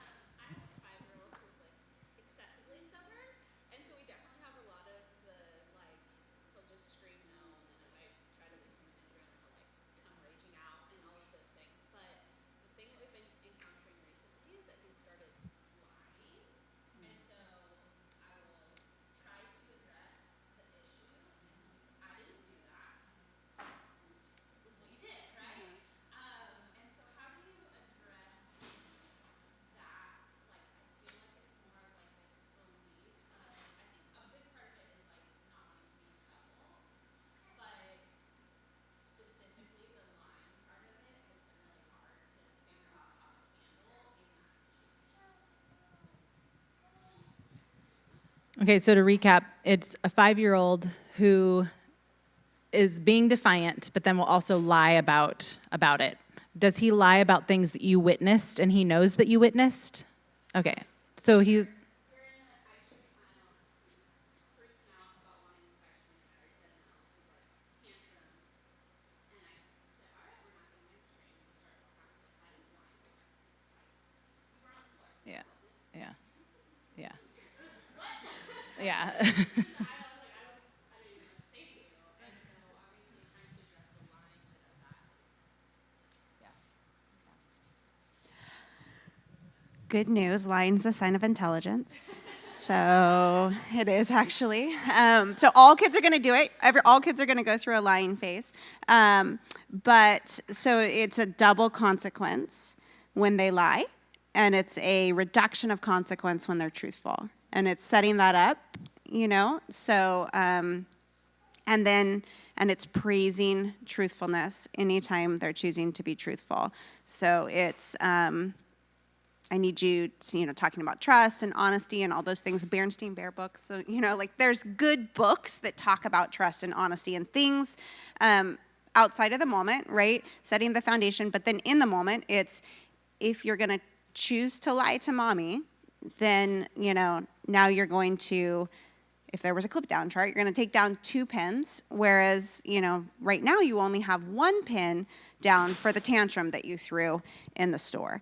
have a 5-year-old who's like excessively stubborn, and so we definitely have a lot of the like he'll just scream no, and then if I try to make him an injury, he'll like come raging out and all of those things. But the thing that we've been encountering recently is that he started lying, and so I will try to address the issue, and I didn't do that. Well, you did, right? And so how do you address that? Like, I feel like it's more of like this belief of, I think a big part of it is like not wanting to be in trouble, but specifically the lying part of it has been really hard to figure out how to handle in that situation. Okay, so to recap, it's a 5-year-old who is being defiant, but then will also lie about it. Does he lie about things that you witnessed and he knows that you witnessed? Okay, so he's... We're in an ice cream aisle, he's freaking out about wanting this ice cream, and I said no. He's like, tantrum. And I said, all right, we're not getting ice cream. We started walking around, I said, I didn't lie to you. Like, you were on the floor. Yeah, yeah, yeah. Yeah. I was like, I didn't even know what to say to you. And so obviously trying to address the lying bit of that is Good news, lying's a sign of intelligence. So it is actually. So all kids are going to do it. All kids are going to go through a lying phase. But so it's a double consequence when they lie, and it's a reduction of consequence when they're truthful. And it's setting that up, So, and it's praising truthfulness anytime they're choosing to be truthful. So it's. I need you to, talking about trust and honesty and all those things, Berenstain Bear books. So, like there's good books that talk about trust and honesty and things outside of the moment, right? Setting the foundation. But then in the moment, it's if you're going to choose to lie to mommy, then, now you're going to, if there was a clip down chart, you're going to take down 2 pins, whereas, right now you only have 1 pin down for the tantrum that you threw in the store,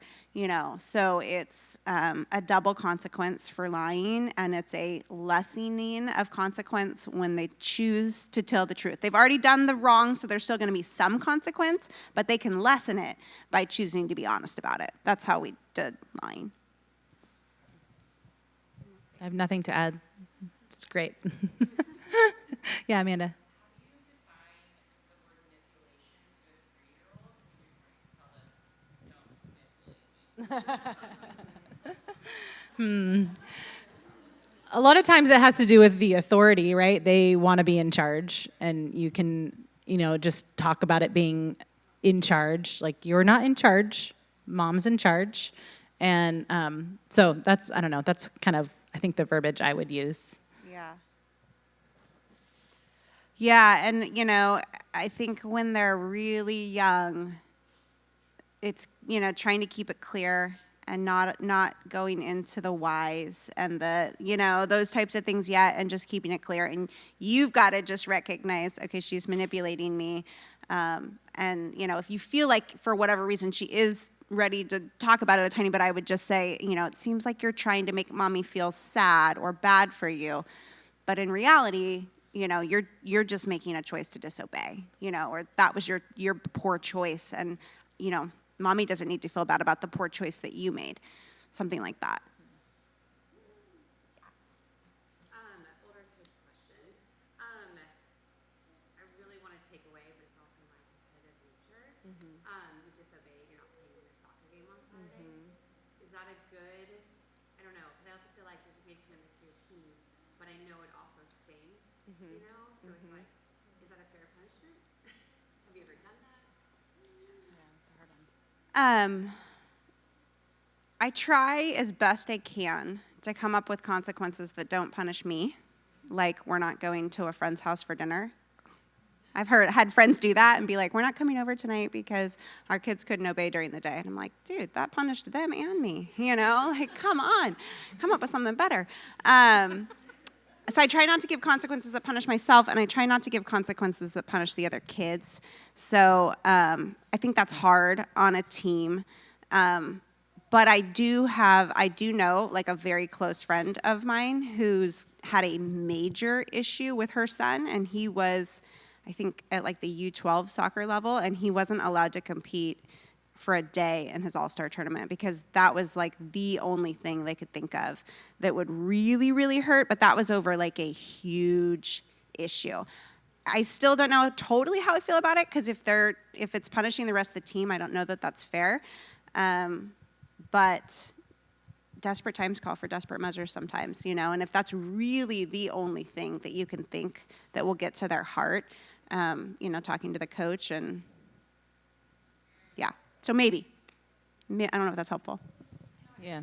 So it's a double consequence for lying, and it's a lessening of consequence when they choose to tell the truth. They've already done the wrong, so there's still going to be some consequence, but they can lessen it by choosing to be honest about it. That's how we did lying. I have nothing to add. It's great. Yeah, Amanda. A lot of times it has to do with the authority, right? They want to be in charge, and you can, just talk about it being in charge. Like, you're not in charge, mom's in charge. And so that's, I don't know, that's kind of, I think, the verbiage I would use. Yeah. Yeah, and I think when they're really young, it's trying to keep it clear and not going into the whys and the those types of things yet, and just keeping it clear. And you've got to just recognize, okay, she's manipulating me, and if you feel like for whatever reason she is ready to talk about it a tiny bit, I would just say, it seems like you're trying to make mommy feel sad or bad for you, but in reality, you're just making a choice to disobey, or that was your poor choice, and mommy doesn't need to feel bad about the poor choice that you made, something like that. Older kid question. I really want to take away, but it's also my competitive nature. You disobey, you're not playing your soccer game on Saturday. Is that a good, I don't know, because I also feel like you made commitment to your team, but I know it also stings, so it's like, is that a fair punishment? Have you ever done that? I try as best I can to come up with consequences that don't punish me, like we're not going to a friend's house for dinner. I've had friends do that and be like, we're not coming over tonight because our kids couldn't obey during the day. And I'm like, dude, that punished them and me, like, come on, come up with something better. So I try not to give consequences that punish myself, and I try not to give consequences that punish the other kids. So I think that's hard on a team. But I do know, like, a very close friend of mine who's had a major issue with her son, and he was, I think, at like the U12 soccer level, and he wasn't allowed to compete for a day in his all-star tournament because that was like the only thing they could think of that would really, really hurt, but that was over like a huge issue. I still don't know totally how I feel about it, because if it's punishing the rest of the team, I don't know that that's fair. But desperate times call for desperate measures sometimes, and if that's really the only thing that you can think that will get to their heart, talking to the coach, and yeah. So maybe. I don't know if that's helpful. Yeah.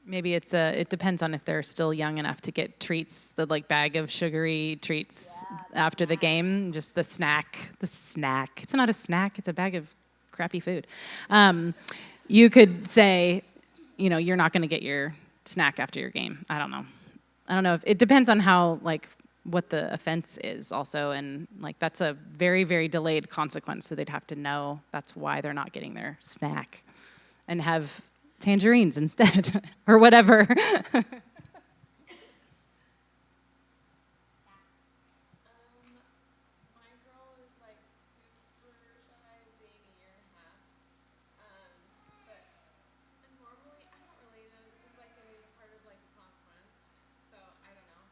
Maybe it depends on if they're still young enough to get treats, the like bag of sugary treats after the game, just the snack. It's not a snack, it's a bag of crappy food. You could say, you're not going to get your snack after your game. I don't know if it depends on how, like, what the offense is also, and like that's a very, very delayed consequence, so they'd have to know that's why they're not getting their snack and have tangerines instead or whatever. My girl is like super shy, being a year and a half. But normally I don't really know. This is like a new part of like a consequence. So I don't know.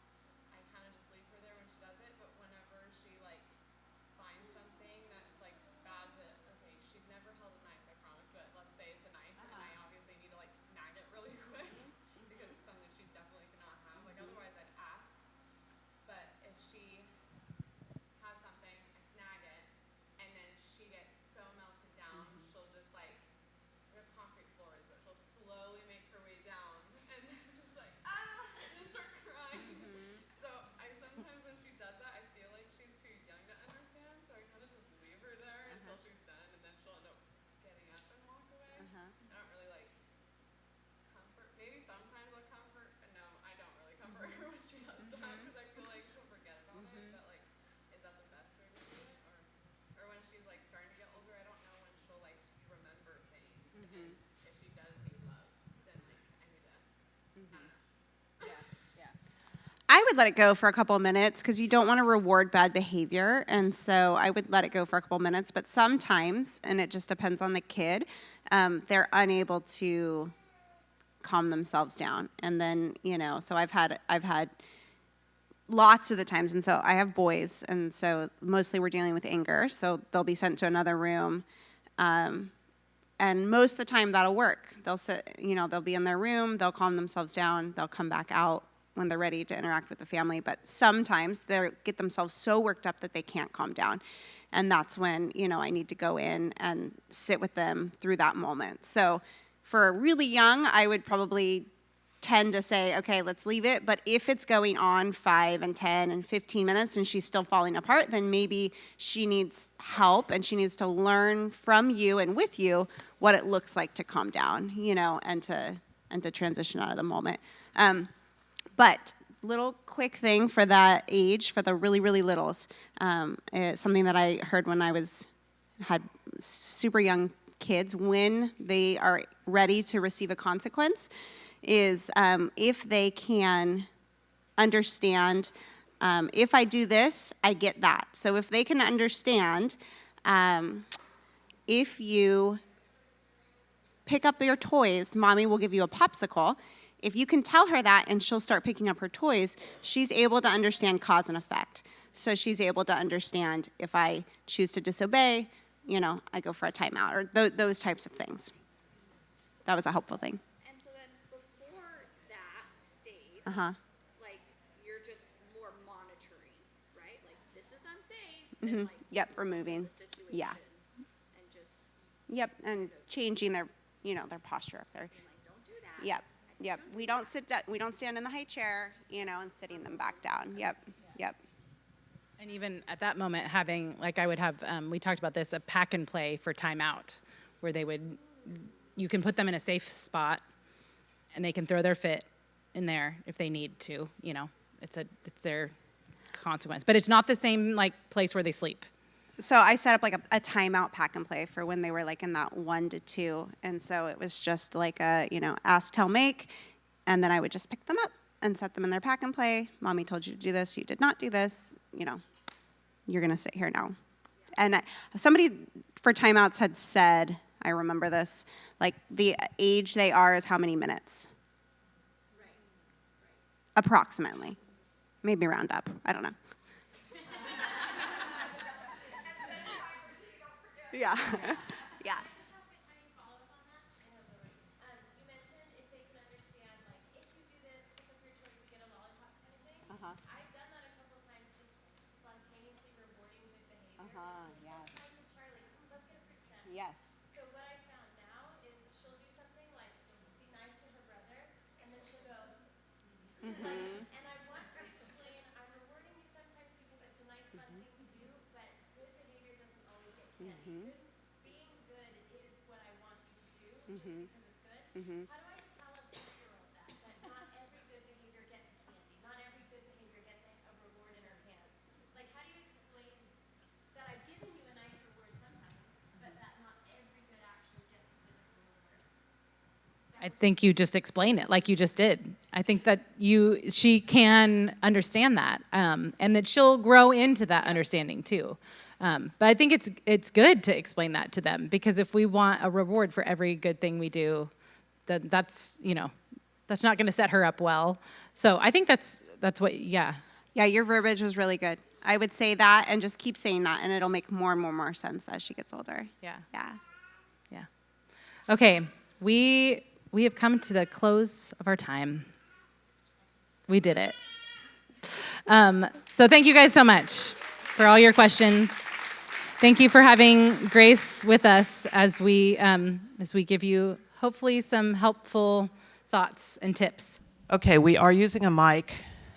I kind of just leave her there when she does it. But whenever she like finds something that's like bad to, okay, she's never held a knife, I promise. But let's say it's a knife, and I obviously need to like snag it really quick because it's something she would let it go for a couple of minutes because you don't want to reward bad behavior. And so I would let it go for a couple of minutes. But sometimes, and it just depends on the kid, they're unable to calm themselves down. And then, so I've had lots of the times, and so I have boys, and so mostly we're dealing with anger. So they'll be sent to another room. And most of the time that'll work. They'll sit, they'll be in their room, they'll calm themselves down, they'll come back out when they're ready to interact with the family. But sometimes they get themselves so worked up that they can't calm down. And that's when, I need to go in and sit with them through that moment. So for really young, I would probably tend to say, okay, let's leave it. But if it's going on 5 and 10 and 15 minutes and she's still falling apart, then maybe she needs help and she needs to learn from you and with you what it looks like to calm down, and to transition out of the moment. But little quick thing for that age, for the really, really littles, it's something that I heard when I had super young kids, when they are ready to receive a consequence, is if they can understand, if I do this, I get that. So if they can understand, if you pick up your toys, mommy will give you a popsicle. If you can tell her that and she'll start picking up her toys, she's able to understand cause and effect. So she's able to understand if I choose to disobey, I go for a timeout, or those types of things. That was a helpful thing. And so then before that stage, Uh-huh. like you're just more monitoring, right? Like this is unsafe. And like Yep, removing. the situation Yeah. and just Yep, and changing their, their posture if they're. like don't do that. Yep, yep. We don't sit down. We don't stand in the high chair, and sitting them back down. Yep, yep. And even at that moment, having, like I would have, we talked about this, a pack and play for timeout, where you can put them in a safe spot, and they can throw their fit in there if they need to. It's their consequence, but it's not the same place where they sleep. So I set up like a timeout pack and play for when they were like in that 1 to 2, and so it was just like a ask, tell, make, and then I would just pick them up and set them in their pack and play. Mommy told you to do this, you did not do this. You're gonna sit here now. And somebody for timeouts had said, I remember this, like the age they are is how many minutes? Right. Approximately. Maybe round up. I don't know. Yeah. Yeah. You mentioned if they can understand, like, if you do this, pick up your toys, you get a lollipop kind of thing. Uh-huh. I've done that a couple times, just spontaneously rewarding good behavior. Uh-huh, yeah. Sometimes with Charlie, let's get a fruit snack. Yes. So what I found now is she'll do something like be nice to her brother, and then she'll go, and I want to explain, I'm rewarding you sometimes because it's a nice, fun thing to do, but good behavior doesn't always get candy. Being good is what I want you to do, just because it's good. How do I tell a 6-year-old that not every good behavior gets candy, not every good behavior gets a reward in her hand? Like, how do you explain that I've given you a nice reward sometimes, but that not every good action gets a physical reward? I think you just explained it like you just did. I think that she can understand that, and that she'll grow into that understanding too. But I think it's good to explain that to them, because if we want a reward for every good thing we do, then that's not going to set her up well. So I think that's what, yeah. Yeah, your verbiage was really good. I would say that and just keep saying that, and it'll make more and more sense as she gets older. Yeah. Yeah. Yeah. Okay, we have come to the close of our time. We did it. So thank you guys so much for all your questions. Thank you for having Grace with us as we give you hopefully some helpful thoughts and tips. Okay, we are using a mic,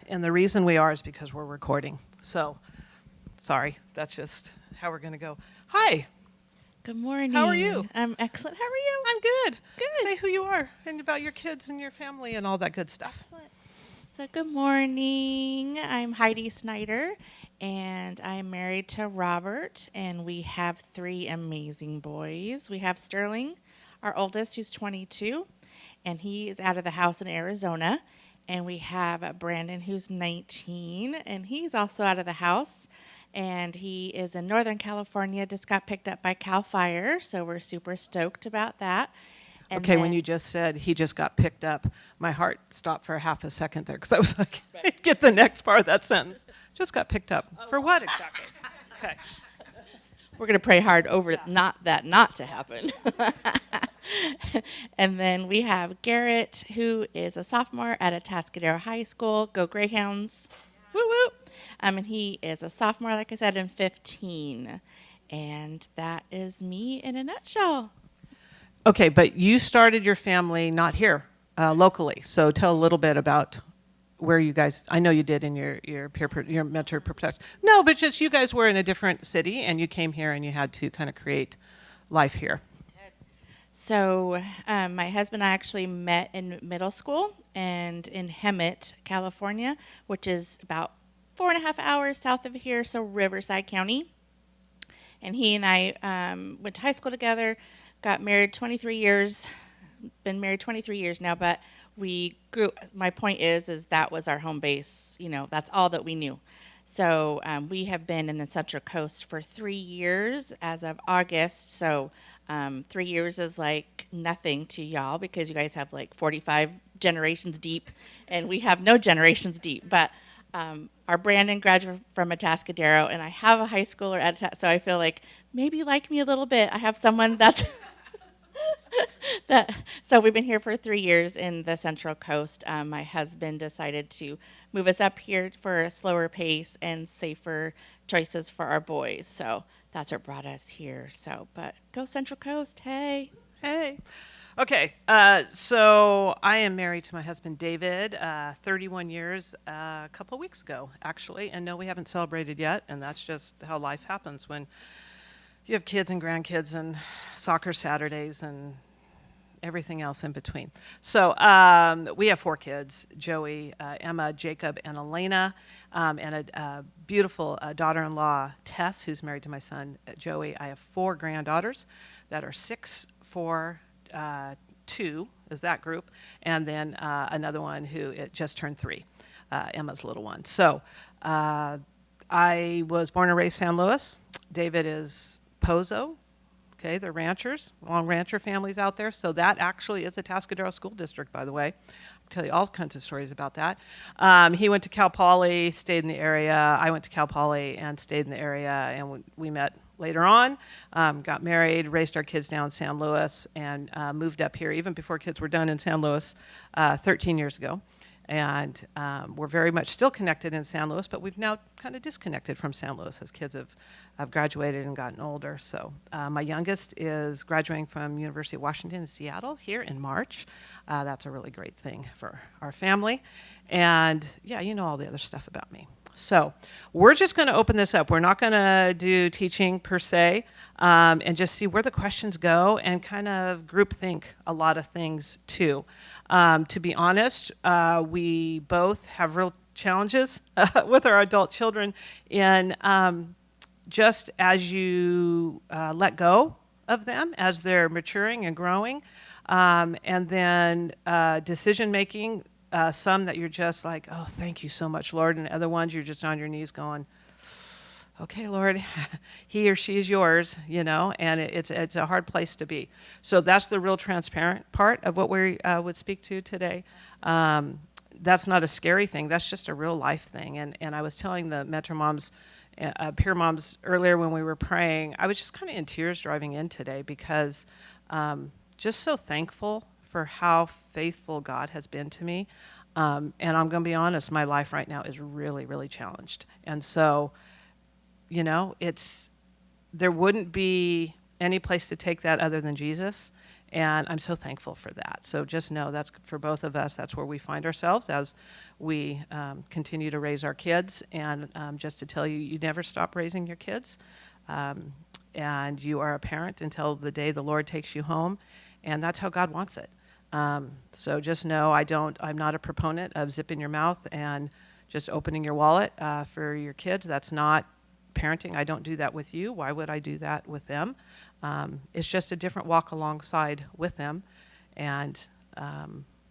and the reason we are is because we're recording. So, sorry, that's just how we're going to go. Hi, Good morning. How are you? I'm excellent. How are you? I'm good. Good. Say who you are and about your kids and your family and all that good stuff. Excellent. So good morning. I'm Heidi Snyder, and I'm married to Robert, and we have 3 amazing boys. We have Sterling, our oldest, who's 22, and he is out of the house in Arizona. And we have Brandon, who's 19, and he's also out of the house. And he is in Northern California, just got picked up by CAL FIRE, so we're super stoked about that. And Okay, when then- you just said he just got picked up, my heart stopped for half a second there because I was like, get the next part of that sentence. Just got picked up. For what exactly? Okay. We're going to pray hard over not to happen. And then we have Garrett, who is a sophomore at Atascadero High School. Go Greyhounds. Woo woo. And he is a sophomore, like I said, in 15. And that is me in a nutshell. Okay, but you started your family not here, locally. So tell a little bit about where you guys, I know you did in your your mentor protection. No, but just you guys were in a different city and you came here and you had to kind of create life here. So my husband and I actually met in middle school and in Hemet, California, which is about 4.5 hours south of here, so Riverside County. And he and I went to high school together, got married 23 years, been married 23 years now, but we grew, my point is that was our home base, you know, that's all that we knew. So we have been in the Central Coast for 3 years as of August, so 3 years is like nothing to y'all because you guys have like 45 generations deep, and we have no generations deep, but our Brandon graduated from Atascadero, and I have a high schooler at so I feel like maybe you like me a little bit. I have someone that's so we've been here for 3 years in the Central Coast. My husband decided to move us up here for a slower pace and safer choices for our boys. So that's what brought us here. So, but go Central Coast, hey. Hey. Okay, so I am married to my husband, David, 31 years, a couple of weeks ago, actually. And no, we haven't celebrated yet, and that's just how life happens when you have kids and grandkids and soccer Saturdays and everything else in between. So we have 4 kids, Joey, Emma, Jacob, and Elena, and a beautiful daughter-in-law, Tess, who's married to my son, Joey. I have 4 granddaughters that are 6, 4, 2 is that group, and then another one who it just turned 3, Emma's little one. So I was born and raised San Luis. David is Pozo. Okay, they're ranchers, long rancher families out there. So that actually is a Atascadero School District, by the way. I'll tell you all kinds of stories about that. He went to Cal Poly, stayed in the area. I went to Cal Poly and stayed in the area, and we met later on, got married, raised our kids down in San Luis, and moved up here even before kids were done in San Luis 13 years ago. And we're very much still connected in San Luis, but we've now kind of disconnected from San Luis as kids have graduated and gotten older. So my youngest is graduating from University of Washington in Seattle here in March. That's a really great thing for our family. And yeah, you know all the other stuff about me. So we're just going to open this up. We're not going to do teaching per se, and just see where the questions go and kind of group think a lot of things too. To be honest, we both have real challenges with our adult children in just as you let go of them as they're maturing and growing, and then decision making. Some that you're just like, oh, thank you so much, Lord, and other ones you're just on your knees going, okay, Lord, he or she is yours, you know, and it's a hard place to be. So that's the real transparent part of what we would speak to today. That's not a scary thing. That's just a real life thing. And I was telling the Metro Moms, peer moms earlier when we were praying, I was just kind of in tears driving in today because just so thankful for how faithful God has been to me. And I'm going to be honest, my life right now is really, really challenged. And so, you know, there wouldn't be any place to take that other than Jesus. And I'm so thankful for that. So just know that's for both of us, that's where we find ourselves as we continue to raise our kids. And just to tell you, you never stop raising your kids. And you are a parent until the day the Lord takes you home. And that's how God wants it. So just know I'm not a proponent of zipping your mouth and just opening your wallet for your kids. That's not parenting. I don't do that with you. Why would I do that with them? It's just a different walk alongside with them. And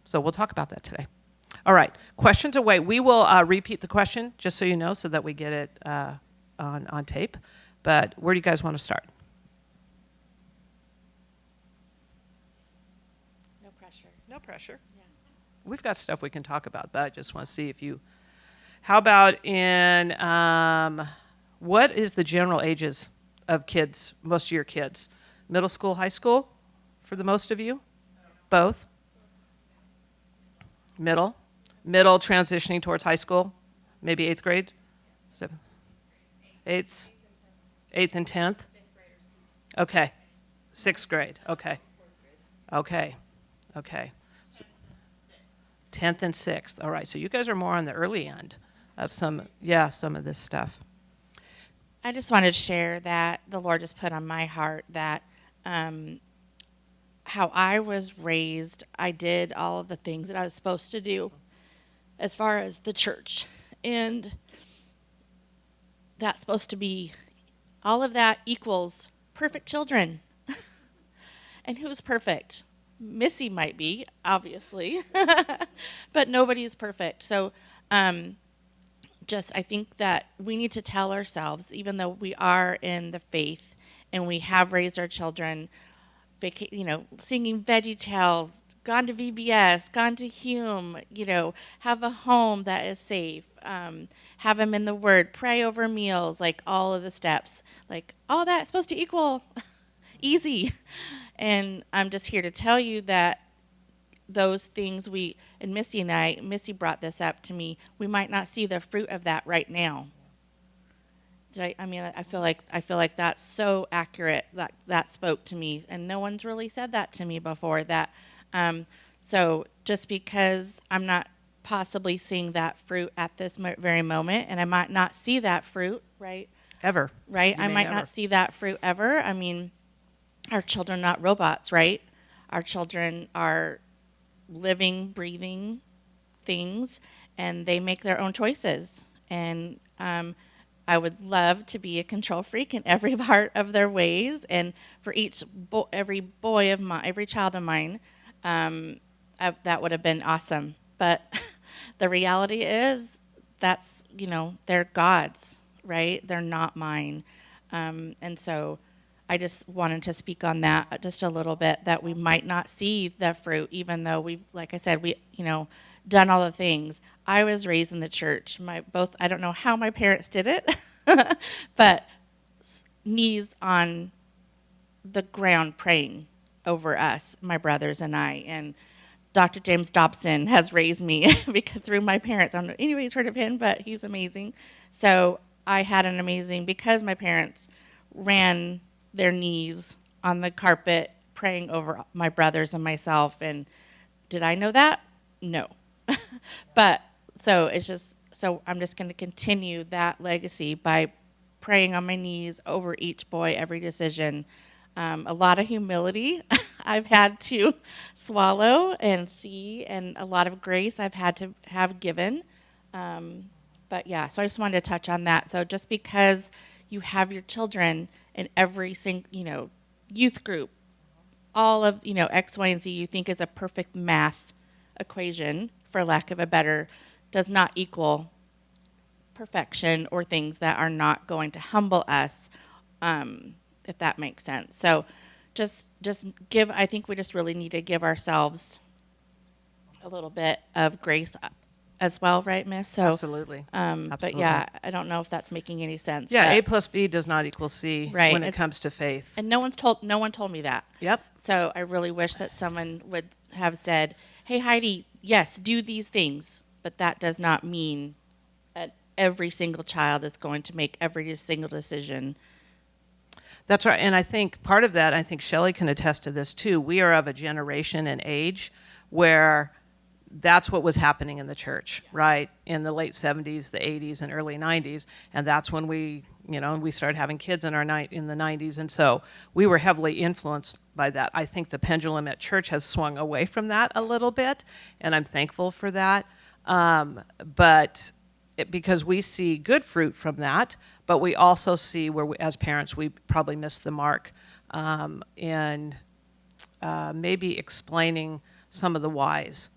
so we'll talk about that today. All right, questions away. We will repeat the question, just so you know, so that we get it on tape. But where do you guys want to start? No pressure. No pressure. Yeah. We've got stuff we can talk about, but I just want to see if you... How about in... what is the general ages of kids, most of your kids? Middle school, high school, for the most of you? Both? Middle transitioning towards high school, maybe 8th grade? 7th? 8th and 10th? Okay. 6th grade, okay. Okay. 10th and 6th. All right, so you guys are more on the early end of some of this stuff. I just wanted to share that the Lord has put on my heart that how I was raised, I did all of the things that I was supposed to do as far as the church. And that's supposed to be, all of that equals perfect children. And who's perfect? Missy might be, obviously, but nobody is perfect. So I think that we need to tell ourselves, even though we are in the faith and we have raised our children, singing Veggie Tales, gone to VBS, gone to Hume, have a home that is safe, have them in the Word, pray over meals, like all of the steps, like all that's supposed to equal easy. And I'm just here to tell you that those things Missy brought this up to me, we might not see the fruit of that right now. I feel like that's so accurate. That spoke to me, and no one's really said that to me before. So just because I'm not possibly seeing that fruit at this very moment, and I might not see that fruit, right? Ever. Right? I might not see that fruit ever. I mean, our children are not robots, right? Our children are living, breathing things, and they make their own choices. And I would love to be a control freak in every part of their ways, and for every child of mine, that would have been awesome. But the reality is, that's they're God's, right? They're not mine, and so I just wanted to speak on that just a little bit, that we might not see the fruit, even though like I said, we done all the things. I was raised in the church. I don't know how my parents did it, but knees on the ground praying over us, my brothers and I. And Dr. James Dobson has raised me through my parents. I don't know if anybody's heard of him, but he's amazing. So I had an amazing, because my parents ran their knees on the carpet praying over my brothers and myself. And did I know that? No. But so I'm just going to continue that legacy by praying on my knees over each boy, every decision. A lot of humility I've had to swallow and see, and a lot of grace I've had to have given. But yeah, so I just wanted to touch on that. So just because you have your children in every single, youth group, all of, X, Y, and Z you think is a perfect math equation, for lack of a better, does not equal perfection or things that are not going to humble us, if that makes sense. So I think we just really need to give ourselves a little bit of grace as well, right, Miss? So, Absolutely. But yeah, I don't know if that's making any sense. Yeah, but, A plus B does not equal C when it comes to faith. And no one told me that. Yep. So I really wish that someone would have said, "Hey, Heidi, yes, do these things," but that does not mean that every single child is going to make every single decision. That's right, and I think part of that, I think Shelley can attest to this too. We are of a generation and age where that's what was happening in the church, right? In the late 70s, the 80s, and early 90s, and that's when we started having kids in the 90s, and so we were heavily influenced by that. I think the pendulum at church has swung away from that a little bit, and I'm thankful for that. Because we see good fruit from that, but we also see where, as parents, we probably missed the mark in maybe explaining some of the whys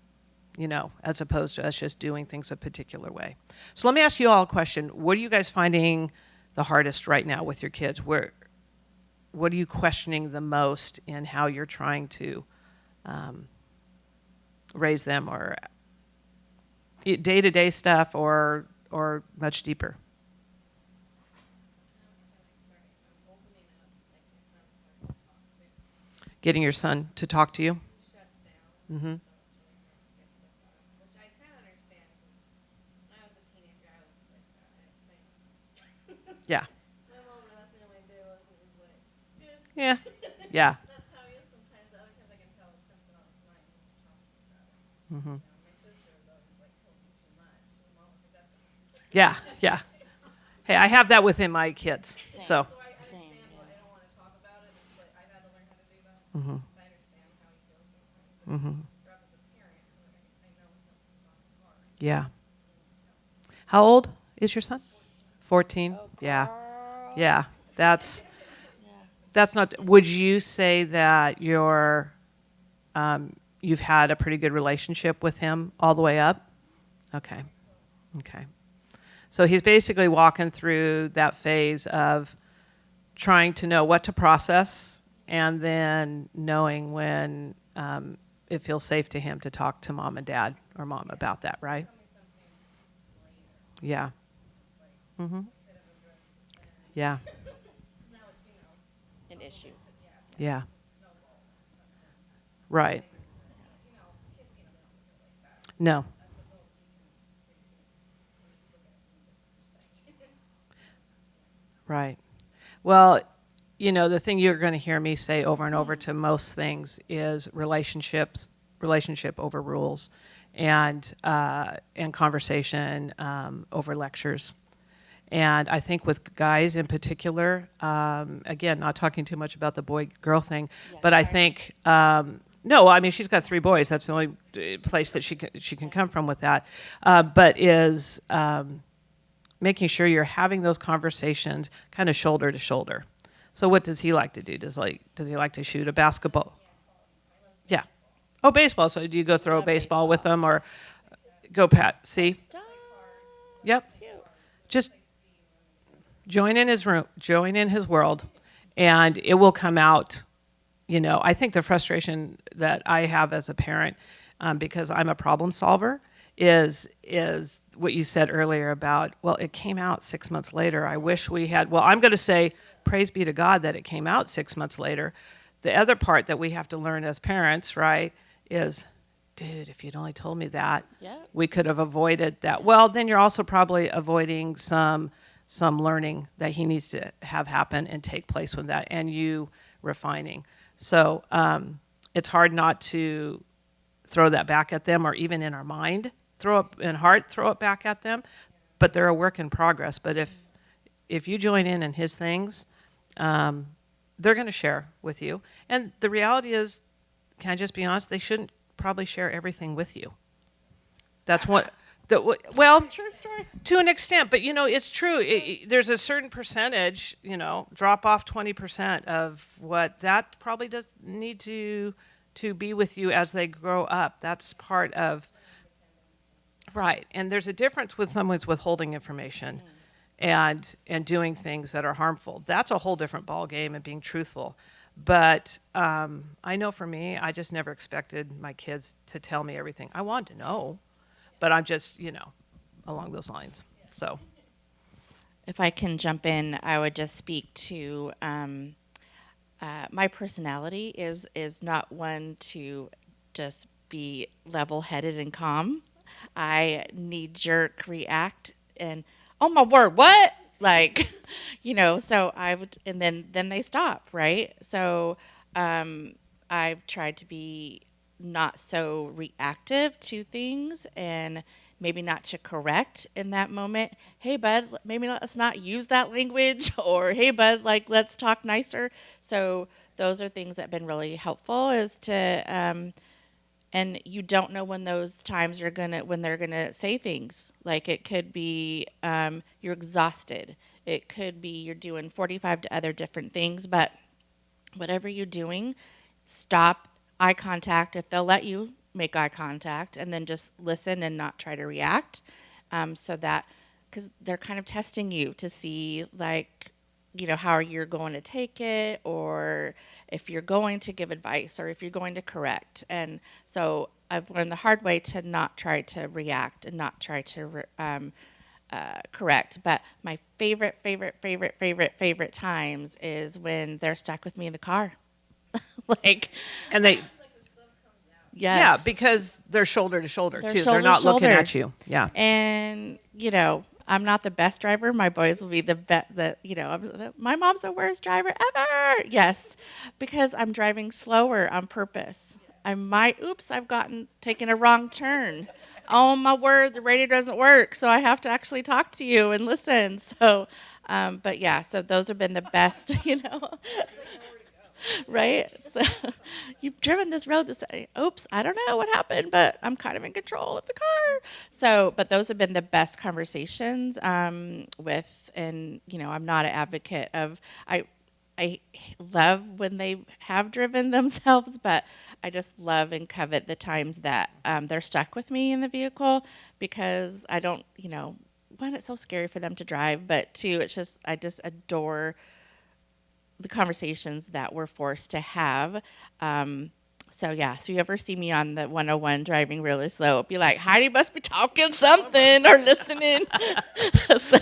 as opposed to us just doing things a particular way. So let me ask you all a question. What are you guys finding the hardest right now with your kids? What are you questioning the most in how you're trying to raise them, or day-to-day stuff, or much deeper? Getting your son to talk to you? Mm-hmm. Yeah. Yeah. Yeah. Mm-hmm. Yeah. Yeah. Hey, I have that within my kids. So. Same. Mm-hmm. Mm-hmm. Yeah. How old is your son? 14. Yeah. Yeah. That's not. Would you say that you've had a pretty good relationship with him all the way up? Okay. Okay. So he's basically walking through that phase of trying to know what to process, and then knowing when it feels safe to him to talk to mom and dad or mom about that, right? Yeah. Mm-hmm. Yeah. An issue. Yeah. Right. No. Right. Well, the thing you're going to hear me say over and over to most things is relationship over rules, and conversation over lectures. And I think with guys in particular, again, not talking too much about the boy-girl thing, but I think, no, I mean, she's got 3 boys. That's the only place that she can come from with that. But is making sure you're having those conversations kind of shoulder to shoulder. So what does he like to do? Does he like to shoot a basketball? Yeah. Oh, baseball. So do you go throw a baseball with them, or go pat? See? Yep. Just join in his room, join in his world, and it will come out. I think the frustration that I have as a parent, because I'm a problem solver, is what you said earlier about, well, it came out 6 months later. I wish we had. Well, I'm going to say, praise be to God that it came out 6 months later. The other part that we have to learn as parents, right, is, dude, if you'd only told me that, we could have avoided that. Well, then you're also probably avoiding some learning that he needs to have happen and take place with that, and you refining. So it's hard not to throw that back at them, or even in our mind, throw it back at them. But they're a work in progress. But if you join in his things, they're going to share with you. And the reality is, can I just be honest? They shouldn't probably share everything with you. That's what. Well, True story. To an extent, but it's true. There's a certain percentage, drop off 20% of what that probably does need to be with you as they grow up. That's part of, right. And there's a difference with someone's withholding information and doing things that are harmful. That's a whole different ballgame, and being truthful. But I know for me, I just never expected my kids to tell me everything. I wanted to know, but I'm just, along those lines. So, If I can jump in, I would just speak to my personality is not one to just be level-headed and calm. I knee-jerk react and, oh my word, what? Like, so I would, and then they stop, right? So I've tried to be not so reactive to things, and maybe not to correct in that moment. Hey, bud, maybe let's not use that language, or hey, bud, like, let's talk nicer. So those are things that have been really helpful, is to, and you don't know when those times when they're gonna say things. Like, it could be you're exhausted. It could be you're doing 45 to other different things, but whatever you're doing, stop, eye contact. If they'll let you, make eye contact and then just listen and not try to react. So that, because they're kind of testing you to see, like, how you're going to take it, or if you're going to give advice, or if you're going to correct. And so I've learned the hard way to not try to react and not try to correct. But my favorite times is when they're stuck with me in the car. Like, And they, yes. yeah, because they're shoulder to shoulder They're too. shoulder They're not to looking shoulder. at you. Yeah. And, I'm not the best driver. My boys will be my mom's the worst driver ever. Yes, because I'm driving slower on purpose. I've taken a wrong turn. Oh, my word, the radio doesn't work, so I have to actually talk to you and listen. So, but yeah, so those have been the best, right? So you've driven this road oops, I don't know what happened, but I'm kind of in control of the car. So, but those have been the best conversations I'm not an advocate of, I love when they have driven themselves, but I just love and covet the times that they're stuck with me in the vehicle, because I don't, one, it's so scary for them to drive, but two, I just adore the conversations that we're forced to have. So you ever see me on the 101 driving really slow, be like, Heidi must be talking something or listening. So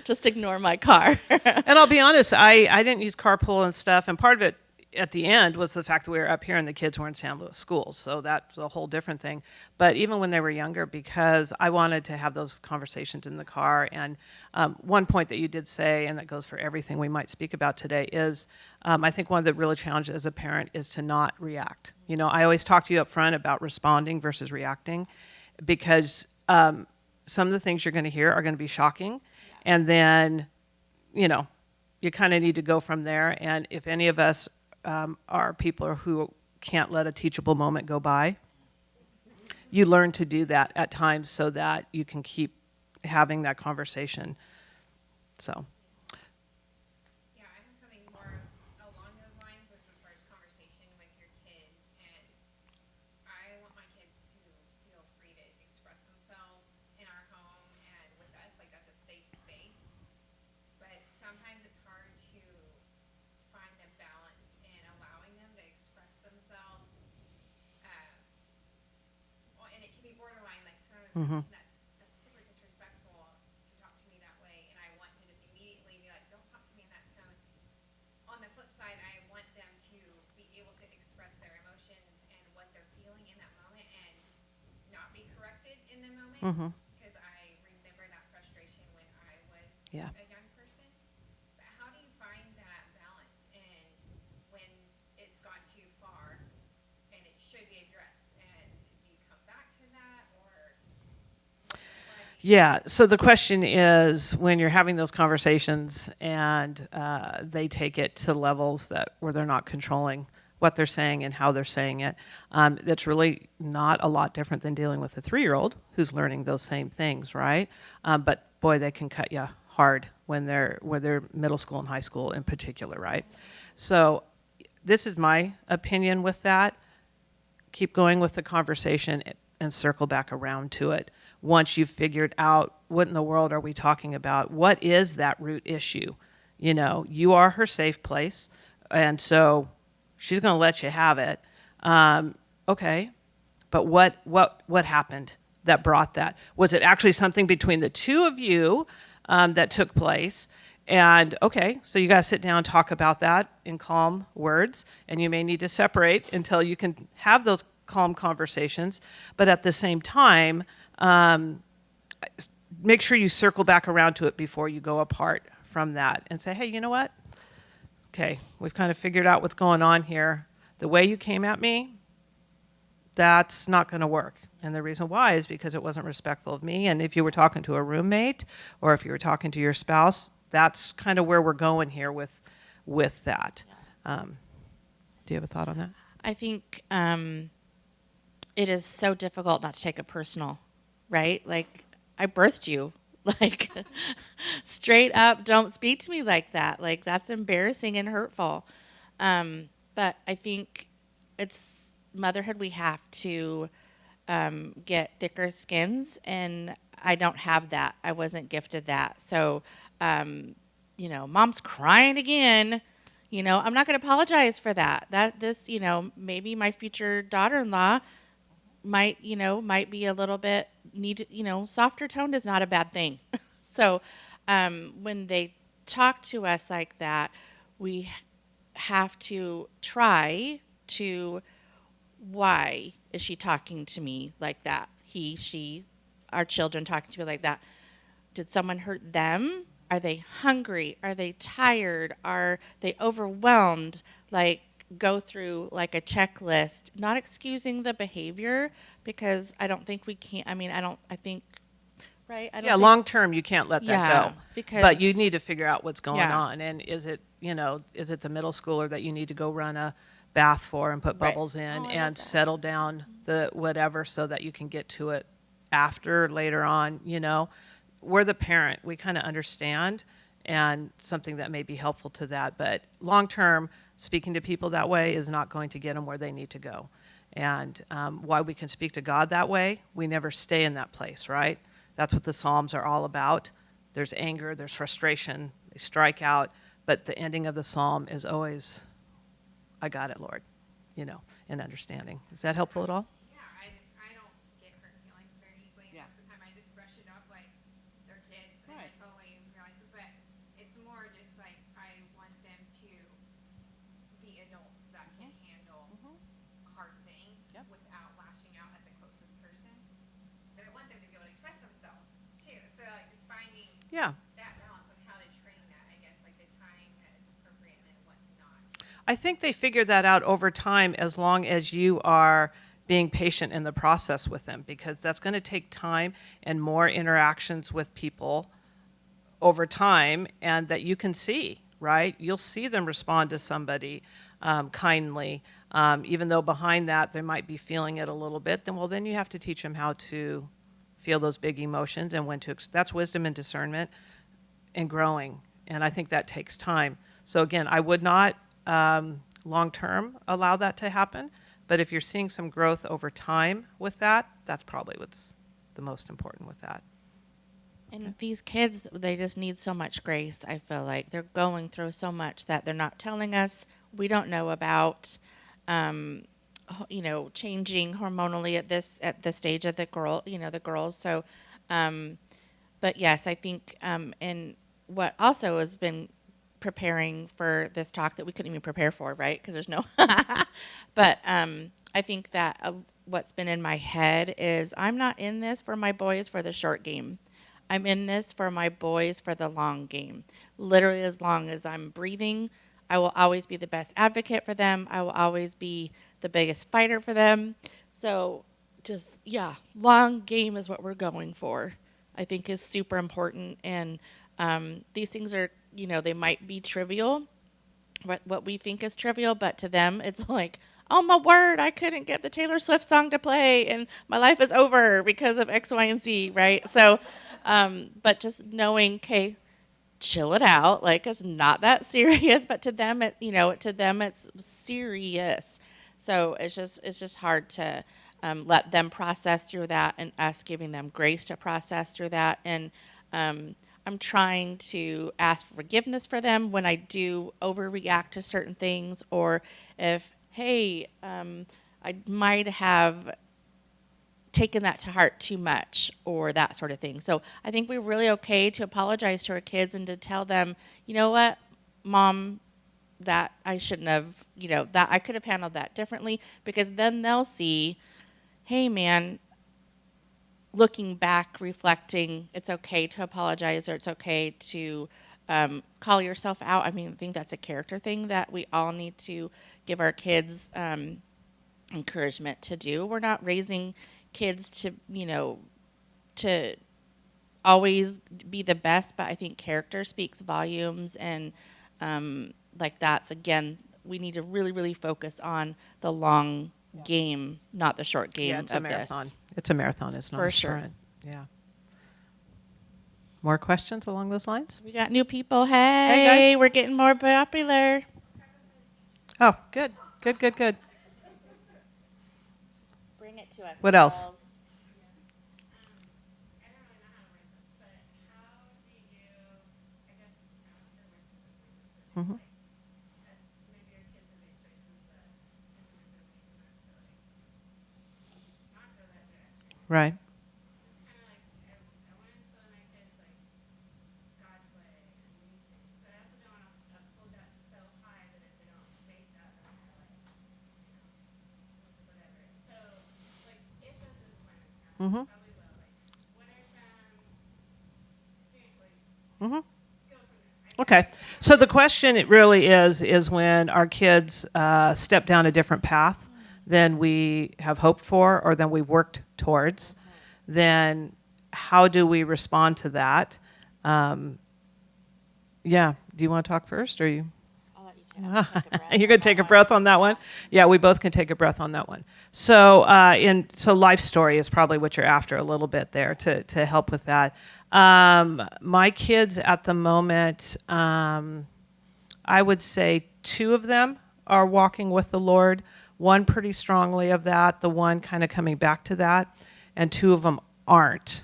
just ignore my car. And I'll be honest, I didn't use carpool and stuff, and part of it at the end was the fact that we were up here and the kids were in San Luis schools, so that's a whole different thing. But even when they were younger, because I wanted to have those conversations in the car, and one point that you did say, and that goes for everything we might speak about today, is I think one of the real challenges as a parent is to not react. I always talk to you up front about responding versus reacting, because some of the things you're going to hear are going to be shocking, and then, you kind of need to go from there. And if any of us are people who can't let a teachable moment go by, you learn to do that at times so that you can keep having that conversation. So. Yeah, I have something more along those lines. This is first conversation with your kids, and I want my kids to feel free to express themselves in our home and with us. Like, that's a safe space. But sometimes it's hard to find a balance in allowing them to express themselves. And it can be borderline, like sometimes that's super disrespectful to talk to me that way, and I want to just immediately be like, don't talk to me in that tone. On the flip side, I want them to be able to express their emotions and what they're feeling in that moment and not be corrected in the moment, because I remember that frustration when I was a young person. But how do you find that balance in when it's gone too far and it should be addressed? And do you come back to that, or Yeah, so the question is, when you're having those conversations and they take it to levels where they're not controlling what they're saying and how they're saying it, that's really not a lot different than dealing with a 3-year-old who's learning those same things, right? But boy, they can cut you hard when they're middle school and high school in particular, right? So this is my opinion with that. Keep going with the conversation and circle back around to it. Once you've figured out what in the world are we talking about, what is that root issue? You are her safe place, and so she's going to let you have it. Okay, but what happened that brought that? Was it actually something between the two of you that took place? And okay, so you guys sit down and talk about that in calm words, and you may need to separate until you can have those calm conversations. But at the same time, make sure you circle back around to it before you go apart from that and say, hey, you know what? Okay, we've kind of figured out what's going on here. The way you came at me, that's not going to work. And the reason why is because it wasn't respectful of me. And if you were talking to a roommate or if you were talking to your spouse, that's kind of where we're going here with that. Do you have a thought on that? I think it is so difficult not to take it personal, right? Like, I birthed you. Like, straight up, don't speak to me like that. Like, that's embarrassing and hurtful. But I think it's motherhood. We have to get thicker skins, and I don't have that. I wasn't gifted that. So, mom's crying again. I'm not going to apologize for that. Maybe my future daughter-in-law might be a little bit softer toned is not a bad thing. So, when they talk to us like that, we have to try to, why is she talking to me like that? He, she, our children talking to me like that. Did someone hurt them? Are they hungry? Are they tired? Are they overwhelmed? Like, go through like a checklist, not excusing the behavior, because I don't think we can. I think, right? I don't Yeah, think, long term, you can't let that Yeah, go. because- But you need to figure out what's going Yeah. on. And is it the middle schooler that you need to go run a bath for and put Right. bubbles in Oh, I love and that. settle down the whatever so that you can get to it later on, We're the parent. We kind of understand and something that may be helpful to that. But long term, speaking to people that way is not going to get them where they need to go. And why we can speak to God that way, we never stay in that place, right? That's what the Psalms are all about. There's anger, there's frustration, they strike out, but the ending of the Psalm is always, I got it, Lord, and understanding. Is that helpful at all? Yeah, I don't get hurt feelings very easily. Yeah. Most of the time I just brush it off like they're kids and I Right. totally realize it. But it's more just like I want them to be adults that can handle hard things Yep. without lashing out at the closest person. But I want them to be able to express themselves too. So like just finding Yeah. that balance on how to train that, I guess, like the time that it's appropriate and then what's not. I think they figure that out over time as long as you are being patient in the process with them, because that's going to take time and more interactions with people over time, and that you can see, right? You'll see them respond to somebody kindly, even though behind that they might be feeling it a little bit. Then you have to teach them how to feel those big emotions and when to. That's wisdom and discernment and growing, and I think that takes time. So again, I would not long term allow that to happen, but if you're seeing some growth over time with that, that's probably what's the most important with that. And these kids, they just need so much grace. I feel like they're going through so much that they're not telling us. We don't know about, changing hormonally at this stage of the girls. So, but yes, I think, and what also has been preparing for this talk that we couldn't even prepare for, right? Because there's no, but I think that what's been in my head is I'm not in this for my boys for the short game. I'm in this for my boys for the long game. Literally, as long as I'm breathing, I will always be the best advocate for them. I will always be the biggest fighter for them. So long game is what we're going for. I think is super important. And these things are, they might be trivial, what we think is trivial, but to them, it's like, oh my word, I couldn't get the Taylor Swift song to play and my life is over because of X, Y, and Z, right? So, but just knowing, okay, chill it out. Like, it's not that serious, but to them, it's serious. So it's just hard to let them process through that, and us giving them grace to process through that. And I'm trying to ask for forgiveness for them when I do overreact to certain things, or if, hey, I might have taken that to heart too much, or that sort of thing. So I think we're really okay to apologize to our kids and to tell them, you know what, Mom, that I shouldn't have, that I could have handled that differently, because then they'll see, hey, man, looking back, reflecting, it's okay to apologize, or it's okay to call yourself out. I think that's a character thing that we all need to give our kids encouragement to do. We're not raising kids to always be the best, but I think character speaks volumes, and that's, again, we need to really, really focus on the long game, not the short game It's a of marathon. this. It's a marathon. It's not For a sure. sprint. Yeah. More questions along those lines? We got new people. Hey, guys. we're getting more popular. Oh, good. Good. Bring it to us. What else? girls. Mhm. Maybe your kids have made choices that implement their ways and not to not go that direction. Right. Just kind of like I want to instill in my kids like God's way and these things, but I also don't want to uphold that so high that if they don't face that, then they're like, whatever. So like if those disappointments Mhm. happen, probably will. Like what are some experience like Mhm. go from there? Okay. So the question it really is when our kids step down a different path than we have hoped for or than we worked towards, then how do we respond to that? Yeah. Do you want to talk first, or you? I'll let you take a breath. You're going to take a breath on that one? Yeah, we both can take a breath on that one. So, so life story is probably what you're after a little bit there to help with that. My kids at the moment, I would say 2 of them are walking with the Lord. One pretty strongly of that, the one kind of coming back to that, and 2 of them aren't.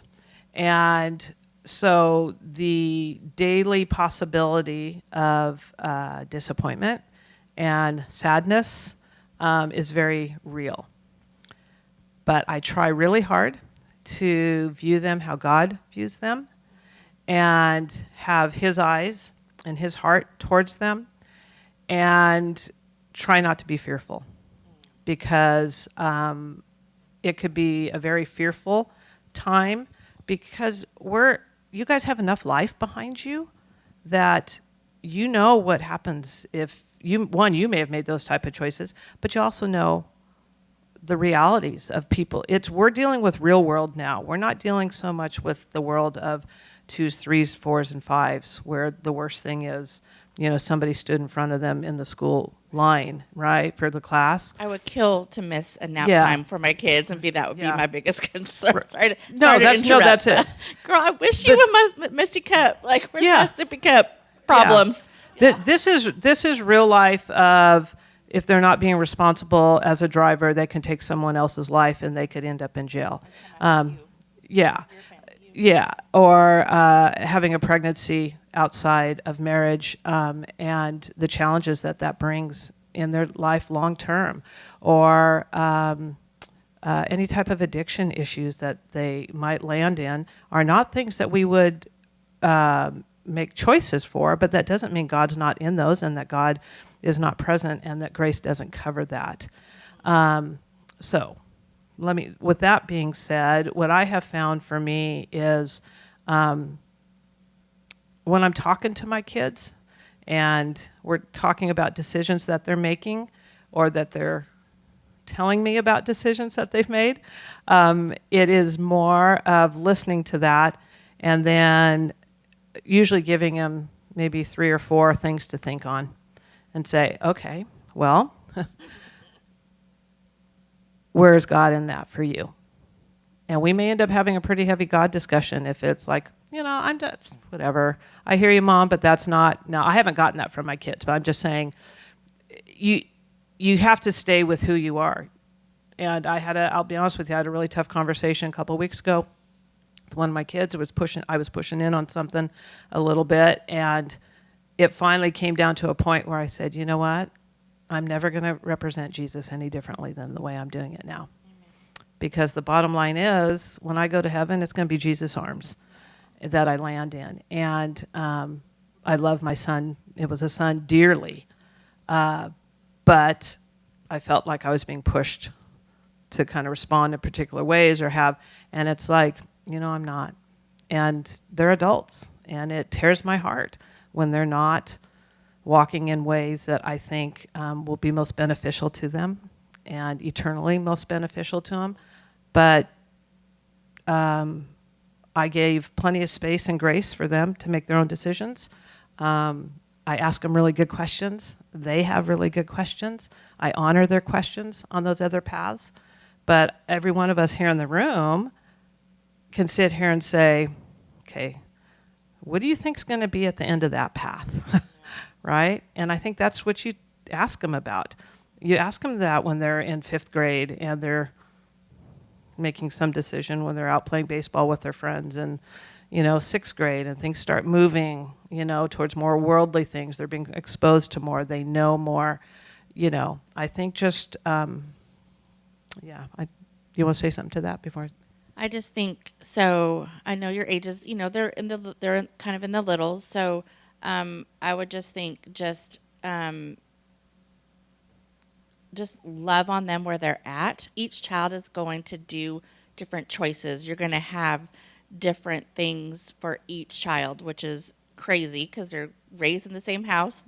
And so the daily possibility of disappointment and sadness is very real. But I try really hard to view them how God views them and have His eyes and His heart towards them, and try not to be fearful, because it could be a very fearful time, because you guys have enough life behind you that you know what happens if you may have made those type of choices, but you also know the realities of people. We're dealing with real world now. We're not dealing so much with the world of 2s, 3s, 4s, and 5s, where the worst thing is, somebody stood in front of them in the school line, right, for the class. I would kill to miss a nap Yeah. time for my kids, and that would Yeah. be my biggest concern. Sorry to that's interrupt. it. Girl, I wish you a messy cup. Like, where's Yeah. my sippy cup problems? This is real life of, if they're not being responsible as a driver, they can take someone else's life and they could end up in jail. Yeah, or having a pregnancy outside of marriage, and the challenges that brings in their life long term, or any type of addiction issues that they might land in, are not things that we would make choices for, but that doesn't mean God's not in those, and that God is not present, and that grace doesn't cover that. So with that being said, what I have found for me is when I'm talking to my kids and we're talking about decisions that they're making, or that they're telling me about decisions that they've made, it is more of listening to that, and then usually giving them maybe 3 or 4 things to think on, and say, okay, well, where is God in that for you? And we may end up having a pretty heavy God discussion if it's like, I'm just, whatever. I hear you, Mom, but that's not, no, I haven't gotten that from my kids, but I'm just saying, you have to stay with who you are. And I'll be honest with you, I had a really tough conversation a couple of weeks ago with one of my kids. I was pushing in on something a little bit, and it finally came down to a point where I said, you know what? I'm never going to represent Jesus any differently than the way I'm doing it now. Amen. Because the bottom line is, when I go to heaven, it's going to be Jesus' arms that I land in. And I love my son. It was a son dearly. But I felt like I was being pushed to kind of respond in particular ways and it's like, I'm not. And they're adults, and it tears my heart when they're not walking in ways that I think will be most beneficial to them and eternally most beneficial to them. But I gave plenty of space and grace for them to make their own decisions. I ask them really good questions. They have really good questions. I honor their questions on those other paths. But every one of us here in the room can sit here and say, okay, what do you think's going to be at the end of that path? Right? And I think that's what you ask them about. You ask them that when they're in 5th grade and they're making some decision when they're out playing baseball with their friends, and sixth grade, and things start moving, towards more worldly things. They're being exposed to more. They know more. I think just, yeah. You want to say something to that before? I just think so. I know your ages. They're kind of in the littles. So I would just think just love on them where they're at. Each child is going to do different choices. You're going to have different things for each child, which is crazy because they're raised in the same house,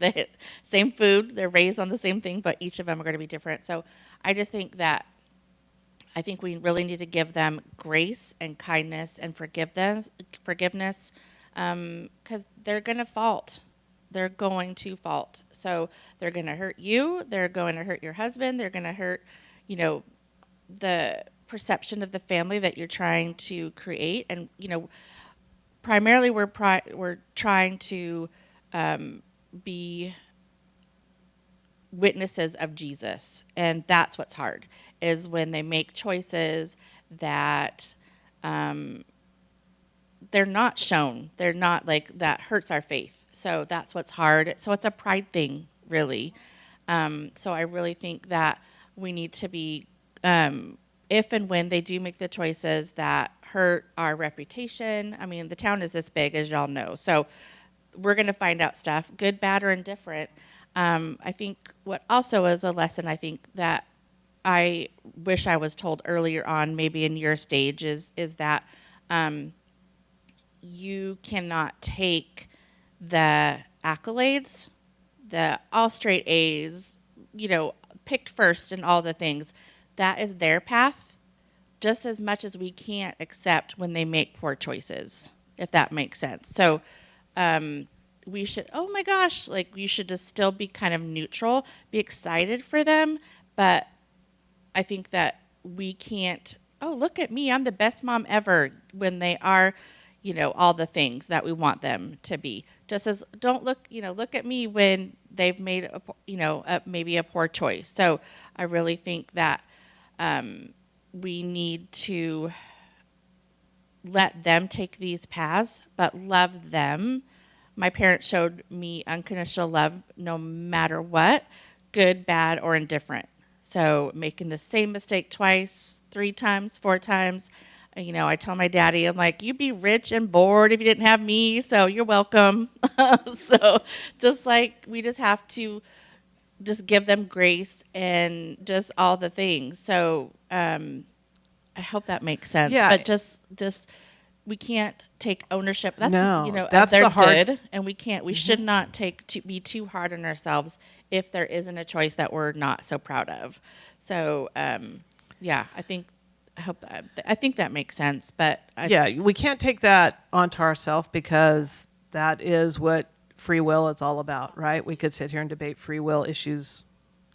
same food, they're raised on the same thing, but each of them are going to be different. So I just think that we really need to give them grace and kindness and forgiveness, because they're going to fault. They're going to fault. So they're going to hurt you. They're going to hurt your husband. They're going to hurt, the perception of the family that you're trying to create. And, primarily we're trying to be witnesses of Jesus. And that's what's hard, is when they make choices that they're not shown. They're not like, that hurts our faith. So that's what's hard. So it's a pride thing, really. So I really think that we need to be, if and when they do make the choices that hurt our reputation. I mean, the town is this big, as y'all know. So we're going to find out stuff, good, bad, or indifferent. I think what also is a lesson, I think that I wish I was told earlier on, maybe in your stage, is that you cannot take the accolades, the all straight A's, picked first and all the things. That is their path, just as much as we can't accept when they make poor choices, if that makes sense. So we should, oh my gosh, like you should just still be kind of neutral, be excited for them. But I think that we can't, oh, look at me, I'm the best mom ever, when they are, all the things that we want them to be. Just as, don't look, look at me when they've made, maybe a poor choice. So I really think that we need to let them take these paths, but love them. My parents showed me unconditional love no matter what, good, bad, or indifferent. So making the same mistake twice, 3 times, 4 times. I tell my daddy, I'm like, you'd be rich and bored if you didn't have me, so you're welcome. So just like we just have to just give them grace and just all the things. So I hope that makes sense. Yeah. But just we can't take ownership. That's No, that's they're the hard. good, and we should not be too hard on ourselves if there isn't a choice that we're not so proud of. So yeah, I think that makes sense. But We can't take that onto ourselves, because that is what free will is all about, right? We could sit here and debate free will issues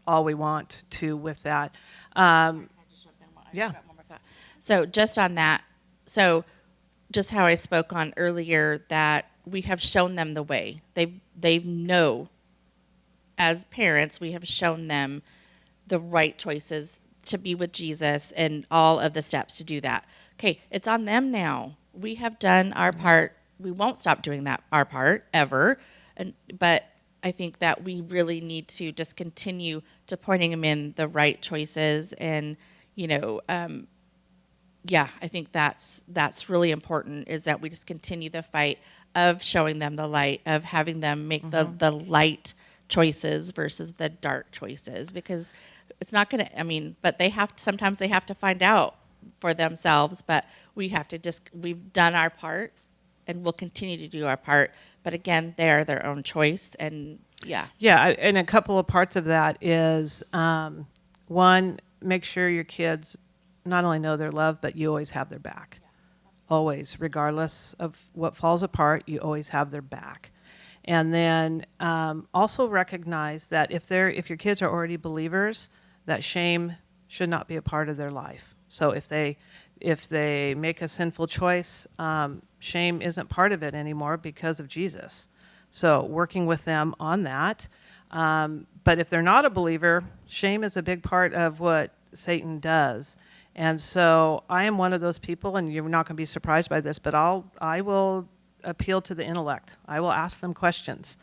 all we want to with that. Yeah. So just on that, just how I spoke on earlier, that we have shown them the way. They know, as parents, we have shown them the right choices to be with Jesus and all of the steps to do that. Okay, it's on them now. We have done our part. We won't stop doing our part ever. But I think that we really need to just continue to pointing them in the right choices. And, I think that's really important, is that we just continue the fight of showing them the light, of having them make the light choices versus the dark choices, because it's not going to, but sometimes they have to find out for themselves, but we've done our part, and we'll continue to do our part. But again, they're their own choice, and yeah. Yeah, and a couple of parts of that is, one, make sure your kids not only know their love, but you always have their back. Always, regardless of what falls apart, you always have their back. And then also recognize that if your kids are already believers, that shame should not be a part of their life. So if they make a sinful choice, shame isn't part of it anymore because of Jesus. So working with them on that. But if they're not a believer, shame is a big part of what Satan does. And so I am one of those people, and you're not going to be surprised by this, but I will appeal to the intellect. I will ask them questions.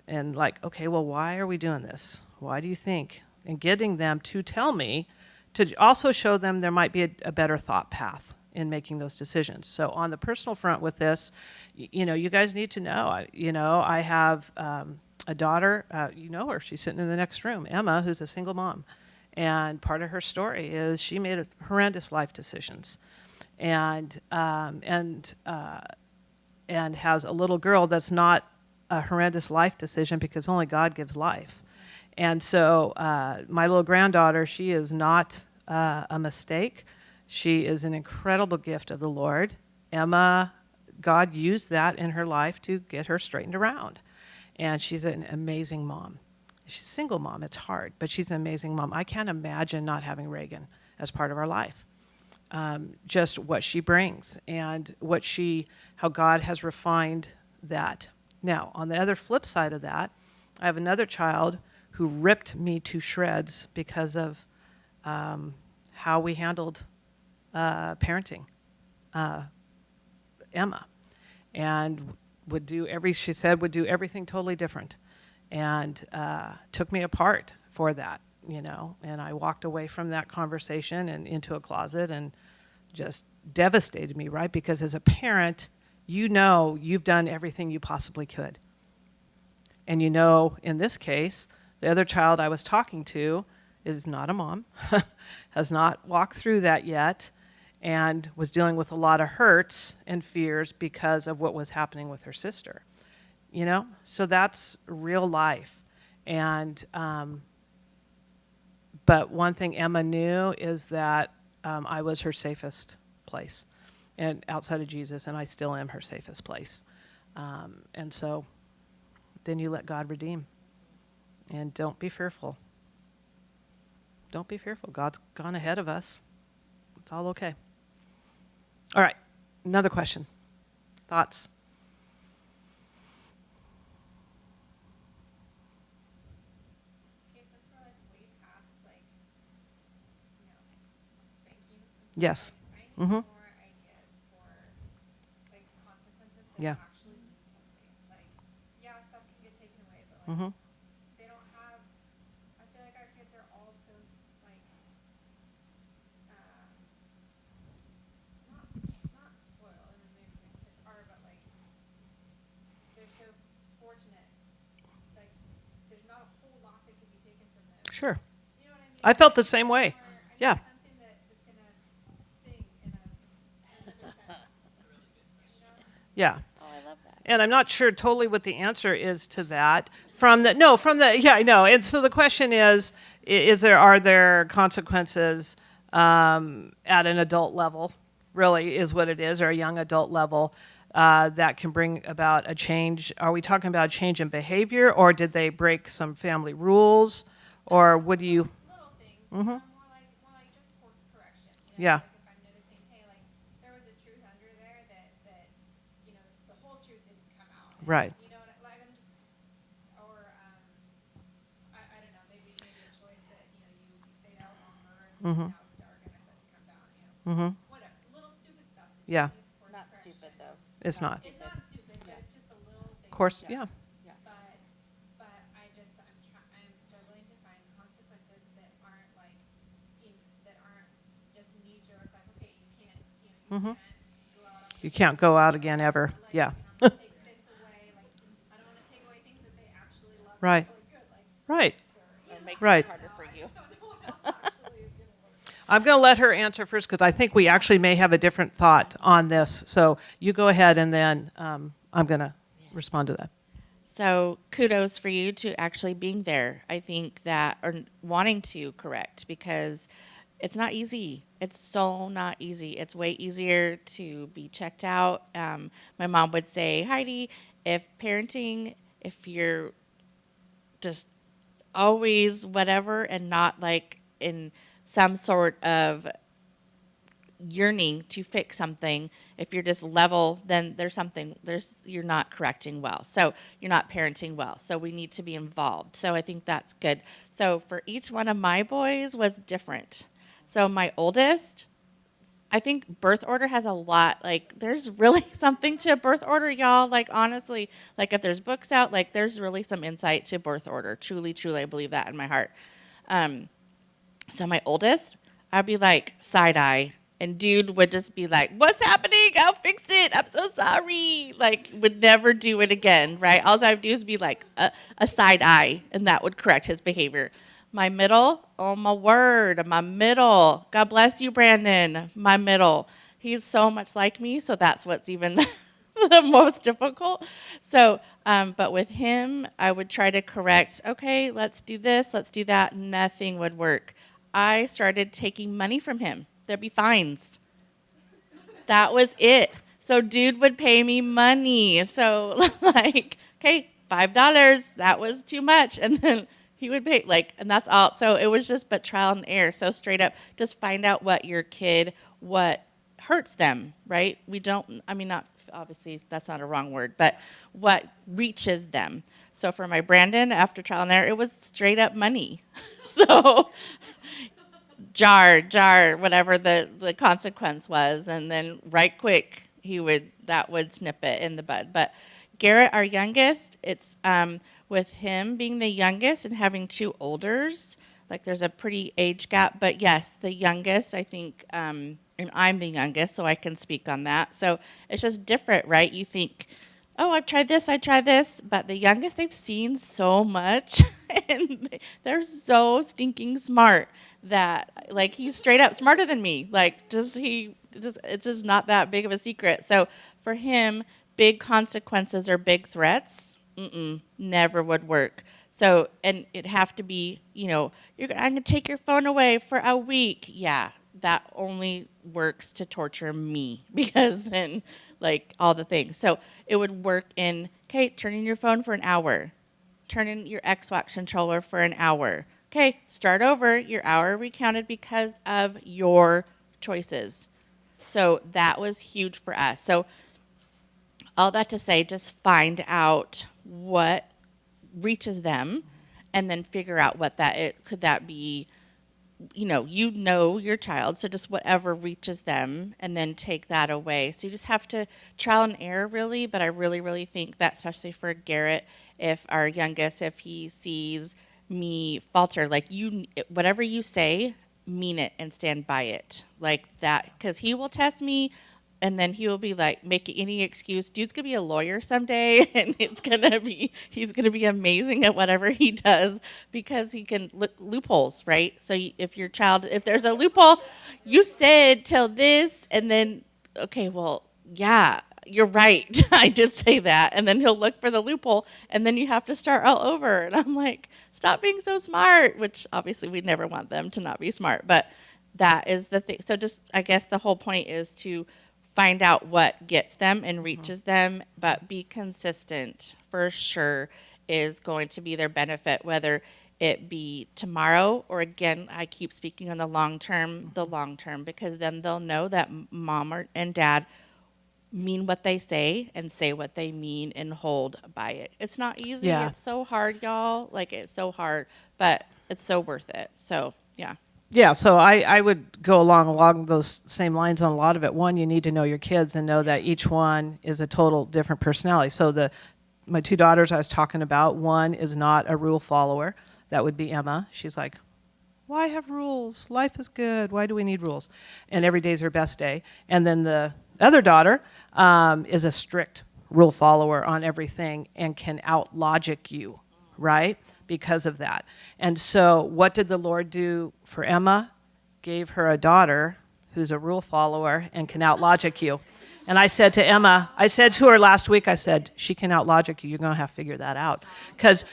And like, okay, well, why are we doing this? Why do you think? And getting them to tell me, to also show them there might be a better thought path in making those decisions. So on the personal front with this, you guys need to know, I have a daughter, you know her, she's sitting in the next room, Emma, who's a single mom. And part of her story is she made horrendous life decisions. And has a little girl that's not a horrendous life decision because only God gives life. And so my little granddaughter, she is not a mistake. She is an incredible gift of the Lord. Emma, God used that in her life to get her straightened around. And she's an amazing mom. She's a single mom. It's hard, but she's an amazing mom. I can't imagine not having Reagan as part of our life. Just what she brings and how God has refined that. Now, on the other flip side of that, I have another child who ripped me to shreds because of how we handled parenting, Emma, and would do everything totally different, and took me apart for that, and I walked away from that conversation and into a closet, and just devastated me, right? Because as a parent, you've done everything you possibly could. And in this case, the other child I was talking to is not a mom, has not walked through that yet, and was dealing with a lot of hurts and fears because of what was happening with her sister. So that's real life. And but one thing Emma knew is that I was her safest place, and outside of Jesus, and I still am her safest place. And so then you let God redeem. And don't be fearful. Don't be fearful. God's gone ahead of us. It's all okay. All right, another question. Thoughts? Okay, since we're way past spanking. Yes. Right? Mm-hmm. More, I guess, for consequences that Yeah. actually mean something. Yeah, stuff can get taken away, but Mm-hmm. they don't have. I feel like our kids are all so not spoiled. I mean, maybe my kids are, but they're so fortunate. There's not a whole lot that can be taken from them. Sure. You know what I mean? I felt the same way. Yeah. Something that is gonna sting in another sense. Yeah. Oh, I love that. And I'm not sure totally what the answer is to that. Yeah, I know. And so the question is are there consequences at an adult level, really is what it is, or a young adult level, that can bring about a change? Are we talking about a change in behavior, or did they break some family rules, or what do you? Little things. Mm-hmm. More like just course correction. Yeah. If I'm noticing, hey, there was a truth under there that the whole truth didn't come out. And, Right. I'm just, or I don't know, maybe a choice that you stayed out longer and Mm-hmm. now it's dark and I said to come down. Mm-hmm. Whatever, little stupid stuff. That Yeah. needs course Not correction. stupid, though. It's not. It's not stupid, but it's just a little thing. Of course, yeah. But I'm struggling to find consequences that aren't that aren't just knee jerk. Okay, you can't, Mm-hmm. go out. You can't go out again ever. Yeah. Take this away. I don't want to take away things that they actually love. Right. Really good, Right. Or make Right. it harder for you. I don't know what else actually is going to work. I'm going to let her answer first because I think we actually may have a different thought on this. So you go ahead, and then I'm going to respond to that. So kudos for you to actually being there. I think that, or wanting to correct, because it's not easy. It's so not easy. It's way easier to be checked out. My mom would say, Heidi, if you're just always whatever and not in some sort of yearning to fix something, if you're just level, then you're not correcting well. So you're not parenting well. So we need to be involved. So I think that's good. So for each one of my boys was different. So my oldest, I think birth order has a lot, like, there's really something to birth order, y'all. Like, honestly, like, if there's books out, like, there's really some insight to birth order. Truly, truly, I believe that in my heart. So my oldest, I'd be like, side eye. And dude would just be like, what's happening? I'll fix it. I'm so sorry. Like, would never do it again, right? All I would do is be like a side eye, and that would correct his behavior. My middle, oh my word, my middle. God bless you, Brandon. My middle. He's so much like me, so that's what's even the most difficult. So, but with him, I would try to correct, okay, let's do this, let's do that. Nothing would work. I started taking money from him. There'd be fines. That was it. So dude would pay me money. So like, okay, $5, that was too much. And then he would pay, like, and that's all. So it was just but trial and error. So straight up, just find out what your kid, what hurts them, right? We don't, I mean, not, obviously that's not a wrong word, but what reaches them. So for my Brandon, after trial and error, it was straight up money. So jar, whatever the consequence was, and then right quick that would snip it in the bud. But Garrett, our youngest, it's with him being the youngest and having two olders, like there's a pretty age gap. But yes, the youngest, I think, and I'm the youngest, so I can speak on that. So it's just different, right? You think, oh, I tried this, but the youngest, they've seen so much, and they're so stinking smart that, like, he's straight up smarter than me. Like, it's just not that big of a secret. So for him, big consequences or big threats, never would work. So, and it'd have to be, I'm going to take your phone away for a week. Yeah, that only works to torture me, because then, like, all the things. So it would work in, okay, turning your phone for an hour, turning your Xbox controller for an hour. Okay, start over, your hour recounted because of your choices. So that was huge for us. So all that to say, just find out what reaches them, and then figure out what that is. Could that be, you know your child, so just whatever reaches them, and then take that away. So you just have to trial and error, really. But I really, really think that, especially for Garrett, if our youngest, if he sees me falter, like, whatever you say, mean it and stand by it, like that, because he will test me. And then he will be like, make any excuse. Dude's gonna be a lawyer someday, and he's gonna be amazing at whatever he does, because he can look loopholes, right? So if there's a loophole, you said till this, and then, okay, well, yeah, you're right. I did say that. And then he'll look for the loophole, and then you have to start all over. And I'm like, stop being so smart, which obviously we never want them to not be smart, but that is the thing. So just, I guess the whole point is to find out what gets them and reaches them, but be consistent, for sure, is going to be their benefit, whether it be tomorrow or, again, I keep speaking on the long term, because then they'll know that mom and dad mean what they say and say what they mean and hold by it. It's not easy. Yeah. It's so hard, y'all. Like, it's so hard, but it's so worth it. So, yeah. Yeah, so I would go along those same lines on a lot of it. One, you need to know your kids and know that each one is a total different personality. So my two daughters I was talking about, one is not a rule follower. That would be Emma. She's like, why have rules? Life is good. Why do we need rules? And every day's her best day. And then the other daughter is a strict rule follower on everything and can out-logic you, right? Because of that. And so what did the Lord do for Emma? Gave her a daughter who's a rule follower and can out-logic you. And I said to Emma, I said to her last week, I said, she can out-logic you. You're going to have to figure that out. Because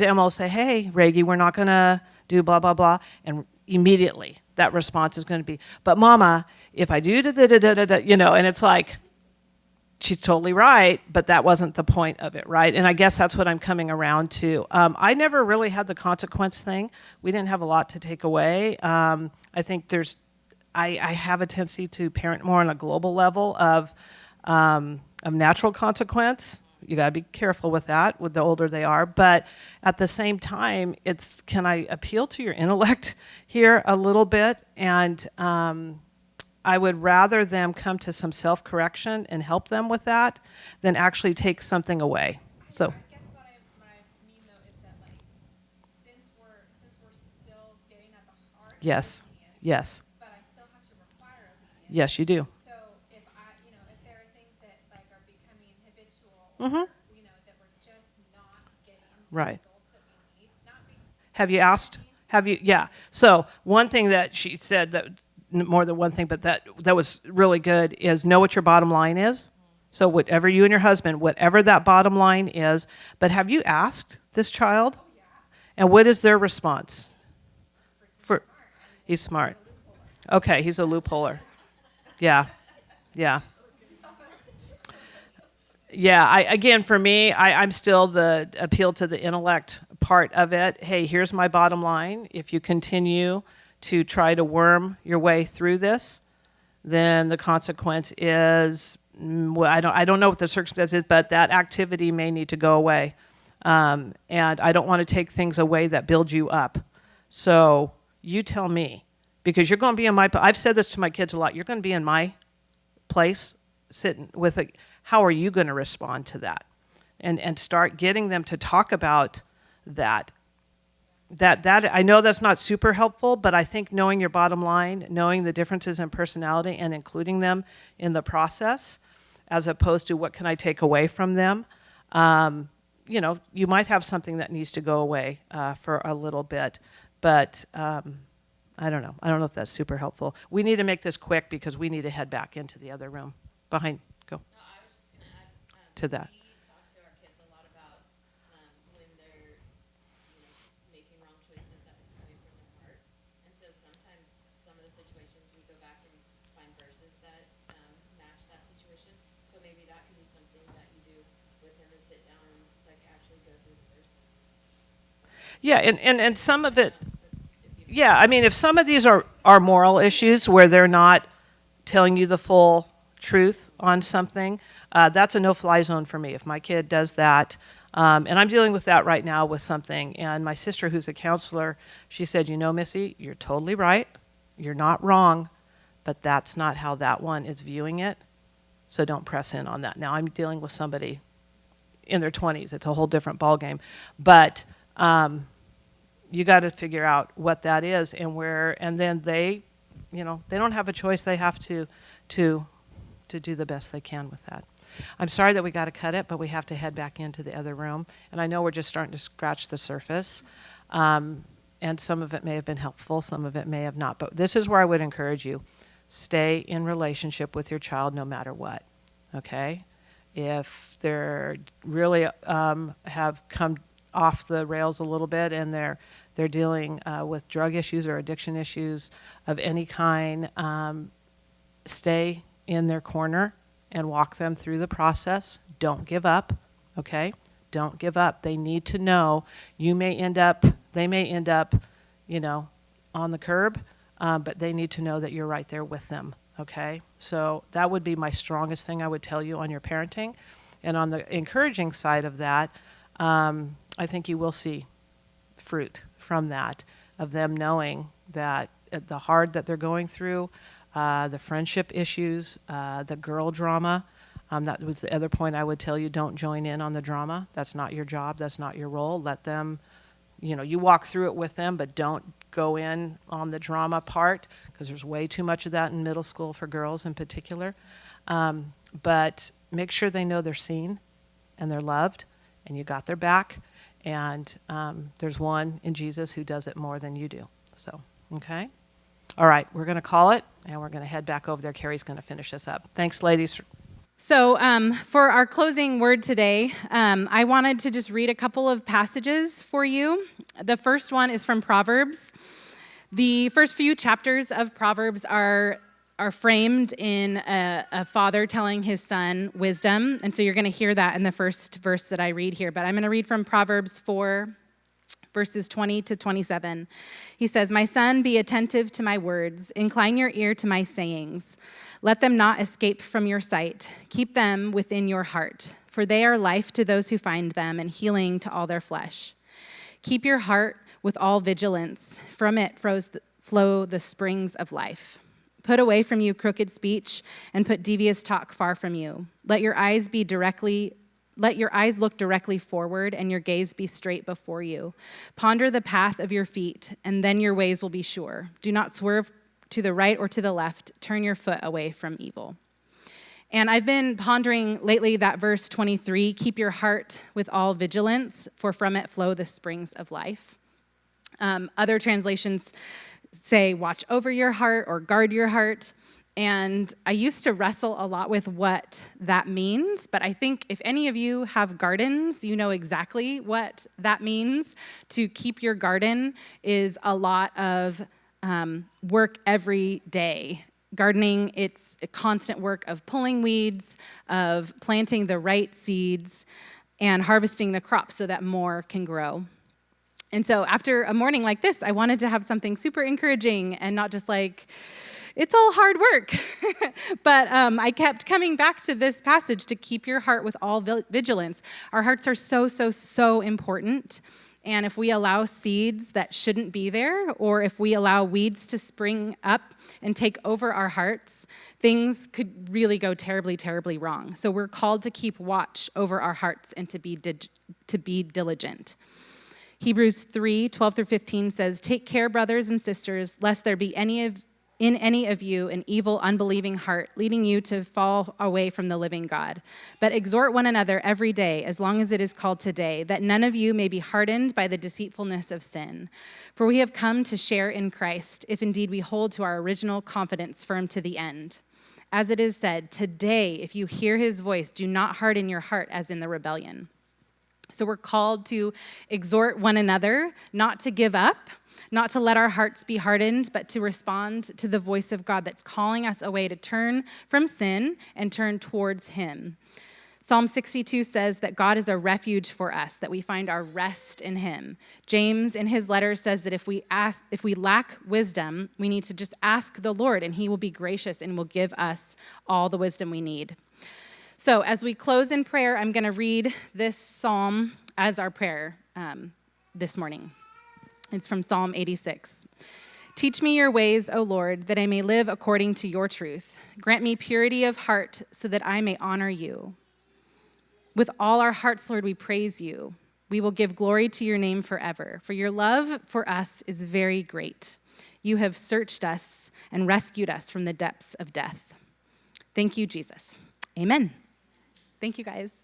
Emma will say, hey, Reggie, we're not going to do blah, blah, blah. And immediately that response is going to be, but Mama, if I do da-da-da-da-da, and it's like, she's totally right, but that wasn't the point of it, right? And I guess that's what I'm coming around to. I never really had the consequence thing. We didn't have a lot to take away. I think I have a tendency to parent more on a global level of natural consequence. You got to be careful with that, with the older they are. But at the same time, it's, can I appeal to your intellect here a little bit? And I would rather them come to some self-correction and help them with that than actually take something away. So. I guess what I mean though is that like since we're still getting at the heart Yes. of obedience, Yes. but I still have to require obedience. Yes, you do. So if if there are things that like are becoming habitual, Mm-hmm. or, that we're just not getting Right. the results that we need, not be, Have you asked? Have you? Yeah. So one thing that she said, that more than one thing, but that was really good, is know what your bottom line is. So whatever you and your husband, whatever that bottom line is, but have you asked this child? And what is their response? He's smart. Okay, he's a loopholer. Yeah. Yeah. Yeah, again, for me, I'm still the appeal to the intellect part of it. Hey, here's my bottom line. If you continue to try to worm your way through this, then the consequence is, well, I don't know what the circumstance is, but that activity may need to go away. And I don't want to take things away that build you up. So you tell me, because you're going to be in my, I've said this to my kids a lot, you're going to be in my place sitting with a, how are you going to respond to that? And start getting them to talk about that. That I know that's not super helpful, but I think knowing your bottom line, knowing the differences in personality and including them in the process, as opposed to what can I take away from them, you might have something that needs to go away for a little bit, but I don't know. I don't know if that's super helpful. We need to make this quick because we need to head back into the other room. Behind, go. No, I was just going to add To that. We talk to our kids a lot about when they're making wrong choices, that it's coming from their heart. And so sometimes some of the situations we go back and find verses that match that situation. So maybe that could be something that you do with him, is sit down and like actually go through the verses. Yeah, and some of it, yeah, I mean, if some of these are moral issues where they're not telling you the full truth on something, that's a no-fly zone for me. If my kid does that, and I'm dealing with that right now with something, and my sister, who's a counselor, she said, Missy, you're totally right. You're not wrong, but that's not how that one is viewing it, so don't press in on that. Now, I'm dealing with somebody in their 20s. It's a whole different ballgame. But you got to figure out what that is and where, and then they don't have a choice. They have to do the best they can with that. I'm sorry that we got to cut it, but we have to head back into the other room. And I know we're just starting to scratch the surface. And some of it may have been helpful, some of it may have not. But this is where I would encourage you. Stay in relationship with your child no matter what, okay? If they're really have come off the rails a little bit and they're dealing with drug issues or addiction issues of any kind, stay in their corner and walk them through the process. Don't give up, okay? Don't give up. They need to know they may end up, on the curb, but they need to know that you're right there with them, okay? So that would be my strongest thing I would tell you on your parenting. And on the encouraging side of that, I think you will see fruit from that, of them knowing that the hard that they're going through, the friendship issues, the girl drama. That was the other point I would tell you, don't join in on the drama. That's not your job. That's not your role. Let them, you walk through it with them, but don't go in on the drama part, because there's way too much of that in middle school for girls in particular. But make sure they know they're seen and they're loved and you got their back. And there's one in Jesus who does it more than you do. So, okay? All right, we're going to call it, and we're going to head back over there. Carrie's going to finish us up. Thanks, ladies. So for our closing word today, I wanted to just read a couple of passages for you. The first one is from Proverbs. The first few chapters of Proverbs are framed in a father telling his son wisdom. And so you're going to hear that in the first verse that I read here. But I'm going to read from Proverbs 4, verses 20 to 27. He says, "My son, be attentive to my words. Incline your ear to my sayings. Let them not escape from your sight. Keep them within your heart. for they are life to those who find them and healing to all their flesh. Keep your heart with all vigilance. From it flow the springs of life. Put away from you crooked speech and put devious talk far from you. Let your eyes look directly forward and your gaze be straight before you. Ponder the path of your feet, and then your ways will be sure. Do not swerve to the right or to the left. Turn your foot away from evil. And I've been pondering lately that verse 23, keep your heart with all vigilance, for from it flow the springs of life. Other translations say watch over your heart or guard your heart. And I used to wrestle a lot with what that means, but I think if any of you have gardens, you know exactly what that means. To keep your garden is a lot of work every day. Gardening, it's a constant work of pulling weeds, of planting the right seeds, and harvesting the crop so that more can grow. And so after a morning like this, I wanted to have something super encouraging and not just like, it's all hard work. But I kept coming back to this passage to keep your heart with all vigilance. Our hearts are so, so, so important. And if we allow seeds that shouldn't be there, or if we allow weeds to spring up and take over our hearts, things could really go terribly, terribly wrong. So we're called to keep watch over our hearts and to be diligent. Hebrews 3:12-15 says, take care, brothers and sisters, lest there be in any of you an evil, unbelieving heart, leading you to fall away from the living God. But exhort one another every day, as long as it is called today, that none of you may be hardened by the deceitfulness of sin. For we have come to share in Christ, if indeed we hold to our original confidence firm to the end. As it is said, today, if you hear his voice, do not harden your heart as in the rebellion. So we're called to exhort one another, not to give up, not to let our hearts be hardened, but to respond to the voice of God that's calling us away to turn from sin and turn towards him. Psalm 62 says that God is a refuge for us, that we find our rest in him. James, in his letter, says that if we lack wisdom, we need to just ask the Lord, and he will be gracious and will give us all the wisdom we need. So as we close in prayer, I'm going to read this psalm as our prayer this morning. It's from Psalm 86. Teach me your ways, O Lord, that I may live according to your truth. Grant me purity of heart so that I may honor you. With all our hearts, Lord, we praise you. We will give glory to your name forever, for your love for us is very great. You have searched us and rescued us from the depths of death. Thank you, Jesus. Amen. Thank you, guys.